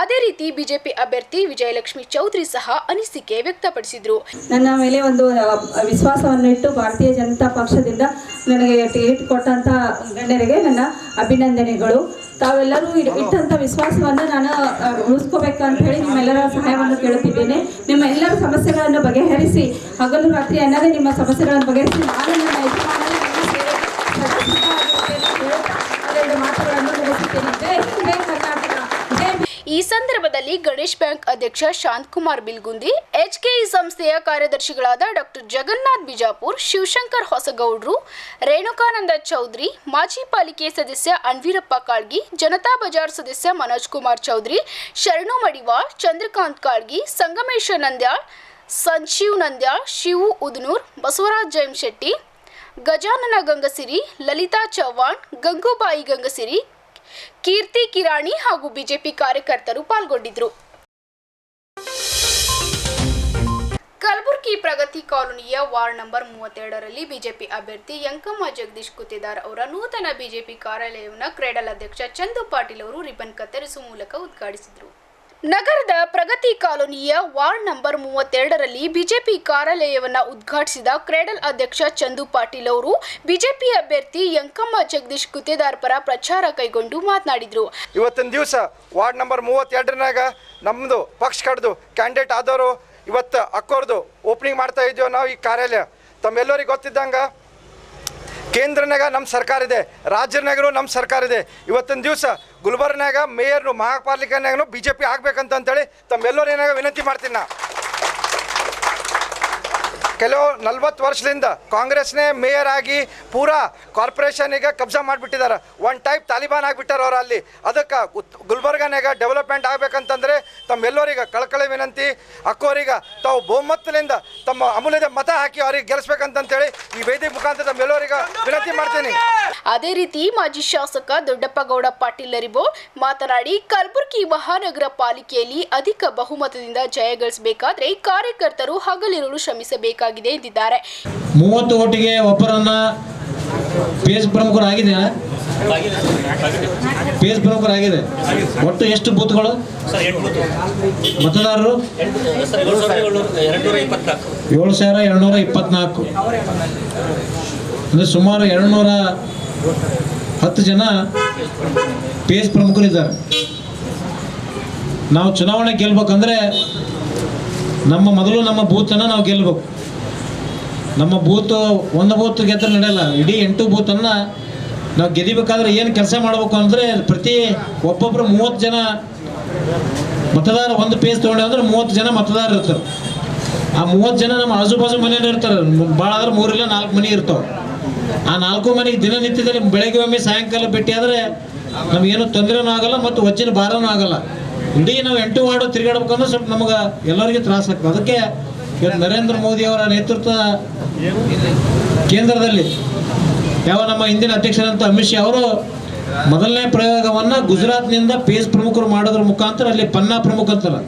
ಅದೇ ರೀತಿ ಬಿಜೆಪಿ ಅಭ್ಯರ್ಥಿ ವಿಜಯಲಕ್ಷ್ಮಿ ಚೌಧರಿ ಸಹ ಅನಿಸಿಕೆ ವ್ಯಕ್ತಪಡಿಸಿದರು. ನನ್ನ ಮೇಲೆ ಒಂದು ವಿಶ್ವಾಸವನ್ನು ಇಟ್ಟು ಭಾರತೀಯ ಜನತಾ ಪಕ್ಷದಿಂದ ನನಗೆ ಟಿಕೆಟ್ ಕೊಟ್ಟಂಥ ಗಣ್ಯರಿಗೆ ನನ್ನ ಅಭಿನಂದನೆಗಳು. ತಾವೆಲ್ಲರೂ ಇಟ್ಟಂಥ ವಿಶ್ವಾಸವನ್ನು ನಾನು ಉಳಿಸ್ಕೋಬೇಕಂತ ಹೇಳಿ ನಿಮ್ಮೆಲ್ಲರ ಸಹಾಯವನ್ನು ಕೇಳುತ್ತಿದ್ದೇನೆ. ನಿಮ್ಮ ಎಲ್ಲರ ಸಮಸ್ಯೆಗಳನ್ನು ಬಗೆಹರಿಸಿ, ಹಗಲು ರಾತ್ರಿ ಅನ್ನದೇ ನಿಮ್ಮ ಸಮಸ್ಯೆಗಳನ್ನು ಬಗೆಹರಿಸಿ ನಾನು ನನ್ನ ಯಜಮಾನರು ಮಾತುಗಳನ್ನು ಮುಗಿಸುತ್ತೇನೆ. ಈ ಸಂದರ್ಭದಲ್ಲಿ ಗಣೇಶ್ ಬ್ಯಾಂಕ್ ಅಧ್ಯಕ್ಷ ಶಾಂತಕುಮಾರ್ ಬಿಲ್ಗುಂದಿ, HKE ಸಂಸ್ಥೆಯ ಕಾರ್ಯದರ್ಶಿಗಳಾದ ಡಾಕ್ಟರ್ ಜಗನ್ನಾಥ್ ಬಿಜಾಪುರ್, ಶಿವಶಂಕರ್ ಹೊಸಗೌಡ್ರು, ರೇಣುಕಾನಂದ ಚೌಧರಿ, ಮಾಜಿ ಪಾಲಿಕೆ ಸದಸ್ಯ ಅನ್ವೀರಪ್ಪ ಕಾಳ್ಗಿ, ಜನತಾ ಬಜಾರ್ ಸದಸ್ಯ ಮನೋಜ್ ಕುಮಾರ್ ಚೌಧರಿ, ಶರಣು ಮಡಿವಾಳ್, ಚಂದ್ರಕಾಂತ್ ಕಾಳ್ಗಿ, ಸಂಗಮೇಶ ನಂದ್ಯಾಳ್, ಸಂಜೀವ್ ನಂದ್ಯಾಳ್, ಶಿವು ಉದನೂರ್, ಬಸವರಾಜ್ ಜೈಮಶೆಟ್ಟಿ, ಗಜಾನನ ಗಂಗಸಿರಿ, ಲಲಿತಾ ಚವ್ಹಾಣ್, ಗಂಗೂಬಾಯಿ ಗಂಗಸಿರಿ, ಕೀರ್ತಿ ಕಿರಾಣಿ ಹಾಗೂ ಬಿಜೆಪಿ ಕಾರ್ಯಕರ್ತರು ಪಾಲ್ಗೊಂಡಿದ್ದರು. ಕಲಬುರಗಿ ಪ್ರಗತಿ ಕಾಲೋನಿಯ ವಾರ್ಡ್ ನಂಬರ್ 32ರಲ್ಲಿ ಬಿಜೆಪಿ ಅಭ್ಯರ್ಥಿ ಯಂಕಮ್ಮ ಜಗದೀಶ್ ಗುತ್ತೇದಾರ್ ಅವರ ನೂತನ ಬಿಜೆಪಿ ಕಾರ್ಯಾಲಯವನ್ನು ಕ್ರೇಡಲ್ ಅಧ್ಯಕ್ಷ ಚಂದು ಪಾಟೀಲ್ ಅವರು ರಿಬನ್ ಕತ್ತರಿಸುವ ಮೂಲಕ ಉದ್ಘಾಟಿಸಿದರು. ನಗರದ ಪ್ರಗತಿ ಕಾಲೋನಿಯ ವಾರ್ಡ್ ನಂಬರ್ 32ರಲ್ಲಿ ಬಿಜೆಪಿ ಕಾರ್ಯಾಲಯವನ್ನು ಉದ್ಘಾಟಿಸಿದ ಕ್ರೇಡಲ್ ಅಧ್ಯಕ್ಷ ಚಂದು ಪಾಟೀಲ್ ಅವರು ಬಿಜೆಪಿ ಅಭ್ಯರ್ಥಿ ಯಂಕಮ್ಮ ಜಗದೀಶ್ ಗುತ್ತೇದಾರ್ ಪರ ಪ್ರಚಾರ ಕೈಗೊಂಡು ಮಾತನಾಡಿದರು. ಇವತ್ತಿನ ದಿವಸ ವಾರ್ಡ್ ನಂಬರ್ 32ನಾಗ ನಮ್ಮದು ಪಕ್ಷ ಕಡ್ದು ಕ್ಯಾಂಡಿಡೇಟ್ ಆದವರು ಇವತ್ತು ಅಕ್ಕೋರ್ದು ಓಪನಿಂಗ್ ಮಾಡ್ತಾ ಇದ್ದೀವಿ ನಾವು. ಈ ಕಾರ್ಯಾಲಯ ತಮ್ಮೆಲ್ಲರಿಗೆ ಗೊತ್ತಿದ್ದಂಗೆ ಕೇಂದ್ರನಾಗ ನಮ್ಮ ಸರ್ಕಾರ ಇದೆ, ರಾಜ್ಯನಾಗೂ ನಮ್ಮ ಸರ್ಕಾರ ಇದೆ. ಇವತ್ತಿನ ದಿವಸ ಗುಲ್ಬರ್ಗನಾಗ ಮೇಯರ್ನು ಮಹಾಪಾಲಿಕೆನಾಗೂ BJP ಆಗ್ಬೇಕಂತೇಳಿ ತಮ್ಮೆಲ್ಲರಿಗಾಗ ವಿನಂತಿ ಮಾಡ್ತೀನಿ. ನಾ ಕೆಲವು 40 ವರ್ಷದಿಂದ ಕಾಂಗ್ರೆಸ್ನೇ ಮೇಯರ್ ಆಗಿ ಪೂರಾ ಕಾರ್ಪೊರೇಷನಿಗೆ ಕಬ್ಜಾ ಮಾಡಿಬಿಟ್ಟಿದ್ದಾರೆ. ಒನ್ ಟೈಪ್ ತಾಲಿಬಾನ್ ಆಗಿಬಿಟ್ಟಾರ ಅವ್ರು ಅಲ್ಲಿ. ಅದಕ್ಕೆ ಗುಲ್ಬರ್ಗನಾಗ ಡೆವಲಪ್ಮೆಂಟ್ ಆಗಬೇಕಂತಂದರೆ ತಮ್ಮೆಲ್ಲರಿಗೆ ಕಳಕಳಿ ವಿನಂತಿ. ಅಕ್ಕೋರಿಗೆ ತಾವು ಬಹುಮತದಿಂದ ತಮ್ಮ ಅಮೂಲ್ಯದ ಮತ ಹಾಕಿ ಅವ್ರಿಗೆ ಗೆಲ್ಲಿಸ್ಬೇಕಂತೇಳಿ ಈ ವೇದಿಕೆ ಮುಖಾಂತರ ತಮ್ಮೆಲ್ಲರಿಗೆ ವಿನಂತಿ ಮಾಡ್ತೀನಿ. ಅದೇ ರೀತಿ ಮಾಜಿ ಶಾಸಕ ದೊಡ್ಡಪ್ಪಗೌಡ ಪಾಟೀಲ್ ಅರಿಬೋಳ್ ಮಾತನಾಡಿ, ಕಲಬುರಗಿ ಮಹಾನಗರ ಪಾಲಿಕೆಯಲ್ಲಿ ಅಧಿಕ ಬಹುಮತದಿಂದ ಜಯಗಳಿಸಬೇಕಾದ್ರೆ ಕಾರ್ಯಕರ್ತರು ಹಗಲಿರುಳು ಶ್ರಮಿಸಬೇಕಾಗಿದೆ ಎಂದಿದ್ದಾರೆ. 30 ಓಟಿಗೆ ಒಬ್ಬರನ್ನ ಪೇಜ್ ಪ್ರಮುಖರಾಗಿದೆ. ಒಟ್ಟು ಎಷ್ಟು ಬೂತ್ಗಳು ಮತದಾರರು 7,224 ಅಂದರೆ ಸುಮಾರು 210 ಜನ ಪೇಜ್ ಪ್ರಮುಖರಿದ್ದಾರೆ. ನಾವು ಚುನಾವಣೆ ಗೆಲ್ಬೇಕಂದ್ರೆ ನಮ್ಮ ಬೂತನ್ನು ನಾವು ಗೆಲ್ಲಬೇಕು. ನಮ್ಮ ಬೂತು ಒಂದು ಬೂತ್ ಗೆದ್ದರೆ ನಡೆಯಲ್ಲ. ಇಡೀ 8 ಬೂತನ್ನು ನಾವು ಗೆದಿಬೇಕಾದ್ರೆ ಏನು ಕೆಲಸ ಮಾಡಬೇಕು ಅಂದರೆ ಪ್ರತಿ ಒಬ್ಬೊಬ್ಬರು 30 ಜನ ಮತದಾರ ಒಂದು ಪೇಜ್ ತೊಗೊಂಡೆ ಅಂದ್ರೆ 30 ಜನ ಮತದಾರರು ಇರ್ತಾರೆ. ಆ 30 ಜನ ನಮ್ಮ ಆಜುಬಾಜು ಮನೆಯಲ್ಲಿ ಇರ್ತಾರೆ. ಭಾಳ ಆದ್ರೆ 3 ಇಲ್ಲ 4 ಮನೆ ಇರ್ತಾವೆ. ಆ 4 ಮನೆಗೆ ದಿನನಿತ್ಯದಲ್ಲಿ ಬೆಳಗ್ಗೆ ಒಮ್ಮೆ ಸಾಯಂಕಾಲ ಭೇಟಿ ಆದರೆ ನಮಗೇನು ತೊಂದರೆನೂ ಆಗಲ್ಲ ಮತ್ತು ವಜ್ಜಿನ ಭಾರನೂ ಆಗಲ್ಲ. ಇಡೀ ನಾವು 8 ವಾರ್ಡು ತಿರುಗಾಡ್ಬೇಕಂದ್ರೆ ಸ್ವಲ್ಪ ನಮಗೆ ಎಲ್ಲರಿಗೂ ತ್ರಾಸ ಆಗ್ತದೆ. ಅದಕ್ಕೆ ಇವತ್ತು ನರೇಂದ್ರ ಮೋದಿ ಅವರ ನೇತೃತ್ವ ಕೇಂದ್ರದಲ್ಲಿ ಯಾವ ನಮ್ಮ ಹಿಂದಿನ ಅಧ್ಯಕ್ಷರಂತ ಅಮಿತ್ ಶಾ ಅವರು ಮೊದಲನೇ ಪ್ರಯೋಗವನ್ನು ಗುಜರಾತ್ನಿಂದ ಪೇಜ್ ಪ್ರಮುಖರು ಮಾಡೋದ್ರ ಮುಖಾಂತರ ಅಲ್ಲಿ ಪನ್ನಾ ಪ್ರಮುಖ ಅಂತಾರೆ.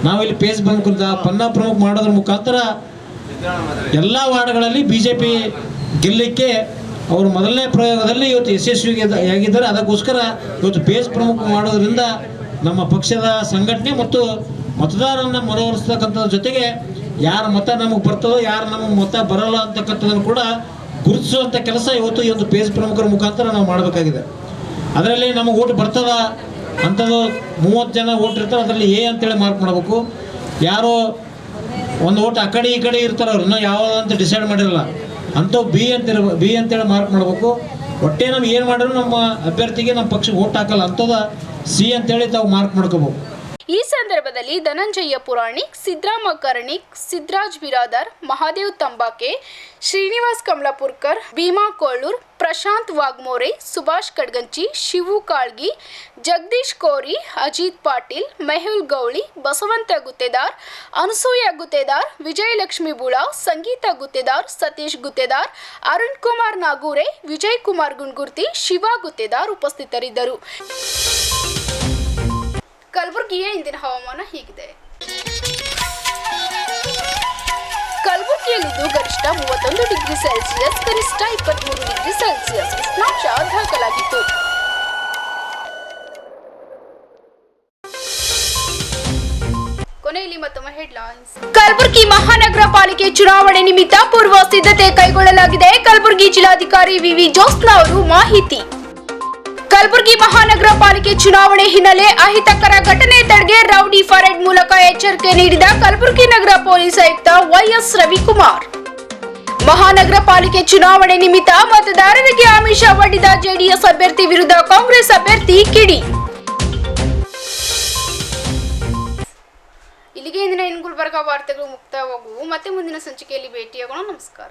ನಾವಿಲ್ಲಿ ಪೇಜ್ ಪ್ರಮುಖ ಪನ್ನಾ ಪ್ರಮುಖ ಮಾಡೋದ್ರ ಮುಖಾಂತರ ಎಲ್ಲ ವಾರ್ಡ್ಗಳಲ್ಲಿ BJP ಗೆಲ್ಲಲಿಕ್ಕೆ ಅವರು ಮೊದಲನೇ ಪ್ರಯೋಗದಲ್ಲಿ ಇವತ್ತು ಯಶಸ್ವಿಯಾಗಿದ್ದಾರೆ. ಅದಕ್ಕೋಸ್ಕರ ಇವತ್ತು ಪೇಜ್ ಪ್ರಮುಖ ಮಾಡೋದ್ರಿಂದ ನಮ್ಮ ಪಕ್ಷದ ಸಂಘಟನೆ ಮತ್ತು ಮತದಾರರನ್ನು ಮನವೊಲಿಸ್ತಕ್ಕಂಥದ್ರ ಜೊತೆಗೆ ಯಾರ ಮತ ನಮಗೆ ಬರ್ತದೋ ಯಾರು ನಮಗೆ ಮತ ಬರೋಲ್ಲ ಅಂತಕ್ಕಂಥದ್ದನ್ನು ಕೂಡ ಗುರುತಿಸುವಂಥ ಕೆಲಸ ಇವತ್ತು ಈ ಒಂದು ಪೇಜ್ ಪ್ರಮುಖರ ಮುಖಾಂತರ ನಾವು ಮಾಡಬೇಕಾಗಿದೆ. ಅದರಲ್ಲಿ ನಮಗೆ ಓಟ್ ಬರ್ತದ ಅಂಥದ್ದು 30 ಜನ ಓಟ್ ಇರ್ತಾರೆ. ಅದರಲ್ಲಿ A ಅಂತೇಳಿ ಮಾರ್ಕ್ ಮಾಡಬೇಕು. ಯಾರೋ ಒಂದು ಓಟ್ ಆ ಕಡೆ ಈ ಕಡೆ ಇರ್ತಾರೆ, ಅವ್ರನ್ನ ಯಾವುದಂತ ಡಿಸೈಡ್ ಮಾಡಿರಲ್ಲ ಅಂಥವು B ಅಂತೇಳಿ ಮಾರ್ಕ್ ಮಾಡಬೇಕು. ಒಟ್ಟೆ ನಾವು ಏನು ಮಾಡಿದ್ರು ನಮ್ಮ ಅಭ್ಯರ್ಥಿಗೆ ನಮ್ಮ ಪಕ್ಷಕ್ಕೆ ಓಟ್ ಹಾಕಲ್ಲ ಅಂಥದ್ದು C ಅಂತೇಳಿ ತಾವು ಮಾರ್ಕ್ ಮಾಡ್ಕೋಬೇಕು. ಈ ಸಂದರ್ಭದಲ್ಲಿ ಧನಂಜಯ ಪುರಾಣಿಕ್, ಸಿದ್ರಾಮ ಕರ್ಣಿಕ್, ಸಿದ್ರಾಜ್ ಬಿರಾದರ್, ಮಹಾದೇವ್ ತಂಬಾಕೆ, ಶ್ರೀನಿವಾಸ್ ಕಮಲಾಪುರ್ಕರ್, ಭೀಮಾ ಕೋಳೂರ್, ಪ್ರಶಾಂತ್ ವಾಗ್ಮೋರೆ, ಸುಭಾಷ್ ಕಡ್ಗಂಚಿ, ಶಿವು ಕಾಳ್ಗಿ, ಜಗದೀಶ್ ಕೋರಿ, ಅಜಿತ್ ಪಾಟೀಲ್, ಮೆಹುಲ್ ಗೌಳಿ, ಬಸವಂತ ಗುತ್ತೇದಾರ್, ಅನಸೂಯ ಗುತ್ತೇದಾರ್, ವಿಜಯಲಕ್ಷ್ಮಿ ಬುಳಾ, ಸಂಗೀತ ಗುತ್ತೇದಾರ್, ಸತೀಶ್ ಗುತ್ತೇದಾರ್, ಅರುಣ್ ಕುಮಾರ್ ನಾಗೂರೆ, ವಿಜಯ್ ಕುಮಾರ್ ಗುಂಡ್ಗುರ್ತಿ, ಶಿವ ಗುತ್ತೇದಾರ್ ಉಪಸ್ಥಿತರಿದ್ದರು. ಕಲಬುರಗಿಯ ಇಂದಿನ ಹವಾಮಾನ ಹೀಗಿದೆ. ಕಲಬುರಗಿಯಲ್ಲಿಂದು ಗರಿಷ್ಠ 31 ಡಿಗ್ರಿ ಸೆಲ್ಸಿಯಸ್, ಗರಿಷ್ಠ 23 ಡಿಗ್ರಿ ಸೆಲ್ಸಿಯಸ್ ಉಷ್ಣಾಂಶ ದಾಖಲಾಗಿತ್ತು. ಕೊನೆಯಲ್ಲಿ ಮತ್ತೊಮ್ಮೆ ಹೆಡ್ಲೈನ್ಸ್. ಕಲಬುರಗಿ ಮಹಾನಗರ ಪಾಲಿಕೆ ಚುನಾವಣೆ ನಿಮಿತ್ತ ಪೂರ್ವ ಸಿದ್ಧತೆ ಕೈಗೊಳ್ಳಲಾಗಿದೆ. ಕಲಬುರಗಿ ಜಿಲ್ಲಾಧಿಕಾರಿ ವಿವಿ ಜೋಸ್ನಾ ಅವರು ಮಾಹಿತಿ. ಕಲಬುರಗಿ ಮಹಾನಗರ ಪಾಲಿಕೆ ಚುನಾವಣೆ ಹಿನ್ನೆಲೆ ಅಹಿತಕರ ಘಟನೆ ತಡೆಗೆ ರೌಡಿ ಪರೇಡ್ ಮೂಲಕ ಎಚ್ಚರಿಕೆ ನೀಡಿದ ಕಲಬುರಗಿ ನಗರ ಪೊಲೀಸ್ ಆಯುಕ್ತ ವೈಎಸ್ ರವಿಕುಮಾರ್. ಮಹಾನಗರ ಪಾಲಿಕೆ ಚುನಾವಣೆ ನಿಮಿತ್ತ ಮತದಾರರಿಗೆ ಆಮಿಷ ಒಡ್ಡಿದ ಜೆಡಿಎಸ್ ಅಭ್ಯರ್ಥಿ ವಿರುದ್ಧ ಕಾಂಗ್ರೆಸ್ ಅಭ್ಯರ್ಥಿ ಕಿಡಿ. ಇಲ್ಲಿಗೆ ಇಂದಿನ ಗುಲ್ಬರ್ಗಾ ವಾರ್ತೆಗಳು ಮುಕ್ತಾಯವಾಗುವು. ಮತ್ತೆ ಮುಂದಿನ ಸಂಚಿಕೆಯಲ್ಲಿ ಭೇಟಿಯಾಗೋಣ. ನಮಸ್ಕಾರ.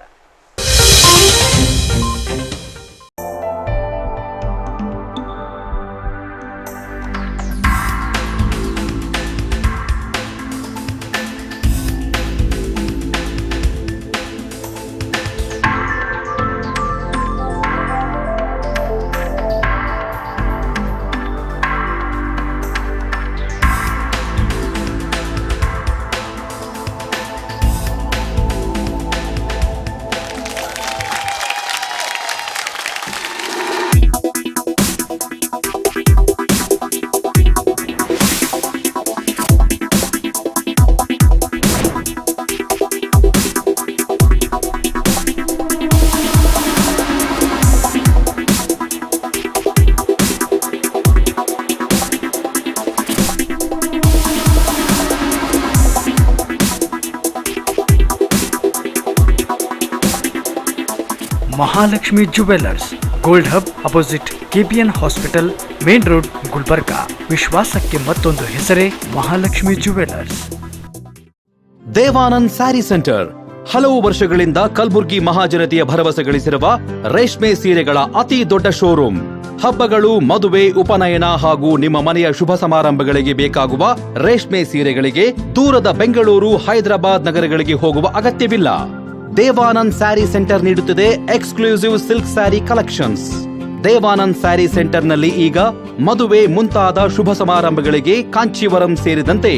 Mahalakshmi jewellers, gold hub opposite KPN hospital, main road, Gulbarga. ವಿಶ್ವಾಸಕ್ಕೆ ಮತ್ತೊಂದು ಹೆಸರೇ ಮಹಾಲಕ್ಷ್ಮಿ ಜುವೆಲ್ಲರ್ಸ್. ದೇವಾನಂದ್ ಸ್ಯಾರಿ ಸೆಂಟರ್ ಹಲವು ವರ್ಷಗಳಿಂದ ಕಲಬುರ್ಗಿ ಮಹಾಜನತೆಯ ಭರವಸೆ ಗಳಿಸಿರುವ ರೇಷ್ಮೆ ಸೀರೆಗಳ ಅತಿ ದೊಡ್ಡ ಶೋರೂಮ್. ಹಬ್ಬಗಳು, ಮದುವೆ, ಉಪನಯನ ಹಾಗೂ ನಿಮ್ಮ ಮನೆಯ ಶುಭ ಸಮಾರಂಭಗಳಿಗೆ ಬೇಕಾಗುವ ರೇಷ್ಮೆ ಸೀರೆಗಳಿಗೆ ದೂರದ ಬೆಂಗಳೂರು, ಹೈದರಾಬಾದ್ ನಗರಗಳಿಗೆ ಹೋಗುವ ಅಗತ್ಯವಿಲ್ಲ. ದೇವಾನಂದ್ ಸ್ಯಾರಿ ಸೆಂಟರ್ ನೀಡುತ್ತಿದೆ exclusive silk sari collections. Devanand sari ಸೆಂಟರ್ನಲ್ಲಿ ಈಗ ಮದುವೆ ಮುಂತಾದ ಶುಭ ಸಮಾರಂಭಗಳಿಗೆ ಕಾಂಚೀವರಂ ಸೇರಿದಂತೆ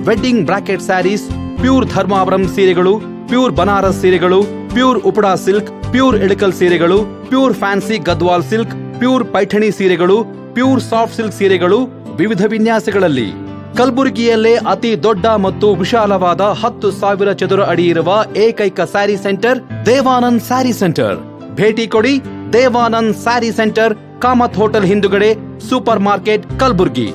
wedding brocade saris, pure Dharmavaram ಸೀರೆಗಳು, ಪ್ಯೂರ್ ಬನಾರಸ್ ಸೀರೆಗಳು, pure Uppada silk, pure Ilkal ಸೀರೆಗಳು, pure fancy Gadwal silk, pure Paithani ಸೀರೆಗಳು, ಪ್ಯೂರ್ ಸಾಫ್ಟ್ ಸಿಲ್ಕ್ ಸೀರೆಗಳು ವಿವಿಧ ವಿನ್ಯಾಸಗಳಲ್ಲಿ. ಕಲಬುರಗಿಯಲ್ಲೇ ಅತಿ ದೊಡ್ಡ ಮತ್ತು ವಿಶಾಲವಾದ 10,000 ಚದುರ ಅಡಿ ಇರುವ ಏಕೈಕ sari centre Devanand sari centre. ಭೇಟಿ ಕೊಡಿ. ದೇವಾನಂದ್ ಸ್ಯಾರಿ ಸೆಂಟರ್, ಕಾಮತ್ ಹೋಟೆಲ್ ಹಿಂದುಗಡೆ, super market, Kalaburagi.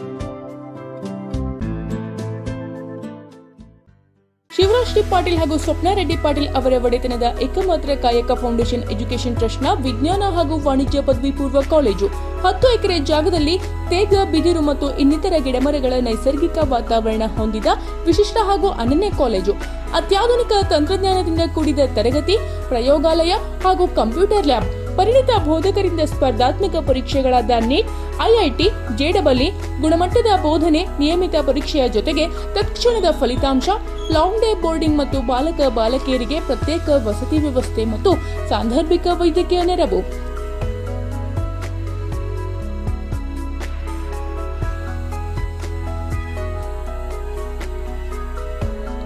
Shivraj D Patil ಹಾಗೂ ಸ್ವಪ್ನ ರೆಡ್ಡಿ ಪಾಟೀಲ್ ಅವರ ಒಡೆತನದ ಏಕಮಾತ್ರ ಕಾಯಕ ಫೌಂಡೇಶನ್ ಎಜುಕೇಷನ್ ಟ್ರಸ್ಟ್ನ ವಿಜ್ಞಾನ ಹಾಗೂ ವಾಣಿಜ್ಯ ಪದವಿ ಪೂರ್ವ ಕಾಲೇಜು 10 ಎಕರೆ ಜಾಗದಲ್ಲಿ ತೇಗ, ಬಿದಿರು ಮತ್ತು ಇನ್ನಿತರ ಗಿಡಮರಗಳ ನೈಸರ್ಗಿಕ ವಾತಾವರಣ ಹೊಂದಿದ ವಿಶಿಷ್ಟ ಹಾಗೂ ಅನನ್ಯ ಕಾಲೇಜು. ಅತ್ಯಾಧುನಿಕ ತಂತ್ರಜ್ಞಾನದಿಂದ ಕೂಡಿದ ತರಗತಿ, ಪ್ರಯೋಗಾಲಯ ಹಾಗೂ ಕಂಪ್ಯೂಟರ್ ಲ್ಯಾಬ್, ಪರಿಣಿತ ಬೋಧಕರಿಂದ ಸ್ಪರ್ಧಾತ್ಮಕ ಪರೀಕ್ಷೆಗಳಾದ ನೀಟ್, ಐಐಟಿ, JEE, ಗುಣಮಟ್ಟದ ಬೋಧನೆ, ನಿಯಮಿತ ಪರೀಕ್ಷೆಯ ಜೊತೆಗೆ ತತ್ಕ್ಷಣದ ಫಲಿತಾಂಶ, ಲಾಂಗ್ ಡೇ ಬೋರ್ಡಿಂಗ್ ಮತ್ತು ಬಾಲಕ ಬಾಲಕಿಯರಿಗೆ ಪ್ರತ್ಯೇಕ ವಸತಿ ವ್ಯವಸ್ಥೆ ಮತ್ತು ಸಾಂದರ್ಭಿಕ ವೈದ್ಯಕೀಯ ನೆರವು.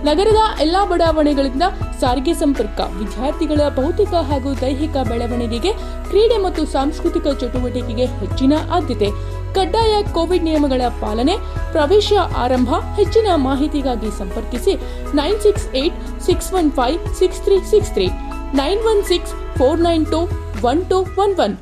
ನಗರದ ಎಲ್ಲಾ ಬಡಾವಣೆಗಳಿಂದ ಸಾರಿಗೆ ಸಂಪರ್ಕ, ವಿದ್ಯಾರ್ಥಿಗಳ ಭೌತಿಕ ಹಾಗೂ ದೈಹಿಕ ಬೆಳವಣಿಗೆಗೆ, ಕ್ರೀಡೆ ಮತ್ತು ಸಾಂಸ್ಕೃತಿಕ ಚಟುವಟಿಕೆಗೆ ಹೆಚ್ಚಿನ ಆದ್ಯತೆ. ಕಡ್ಡಾಯ ಕೋವಿಡ್ ನಿಯಮಗಳ ಪಾಲನೆ. ಪ್ರವೇಶ ಆರಂಭ. ಹೆಚ್ಚಿನ ಮಾಹಿತಿಗಾಗಿ ಸಂಪರ್ಕಿಸಿ 968-615-6363, 916-492-1211.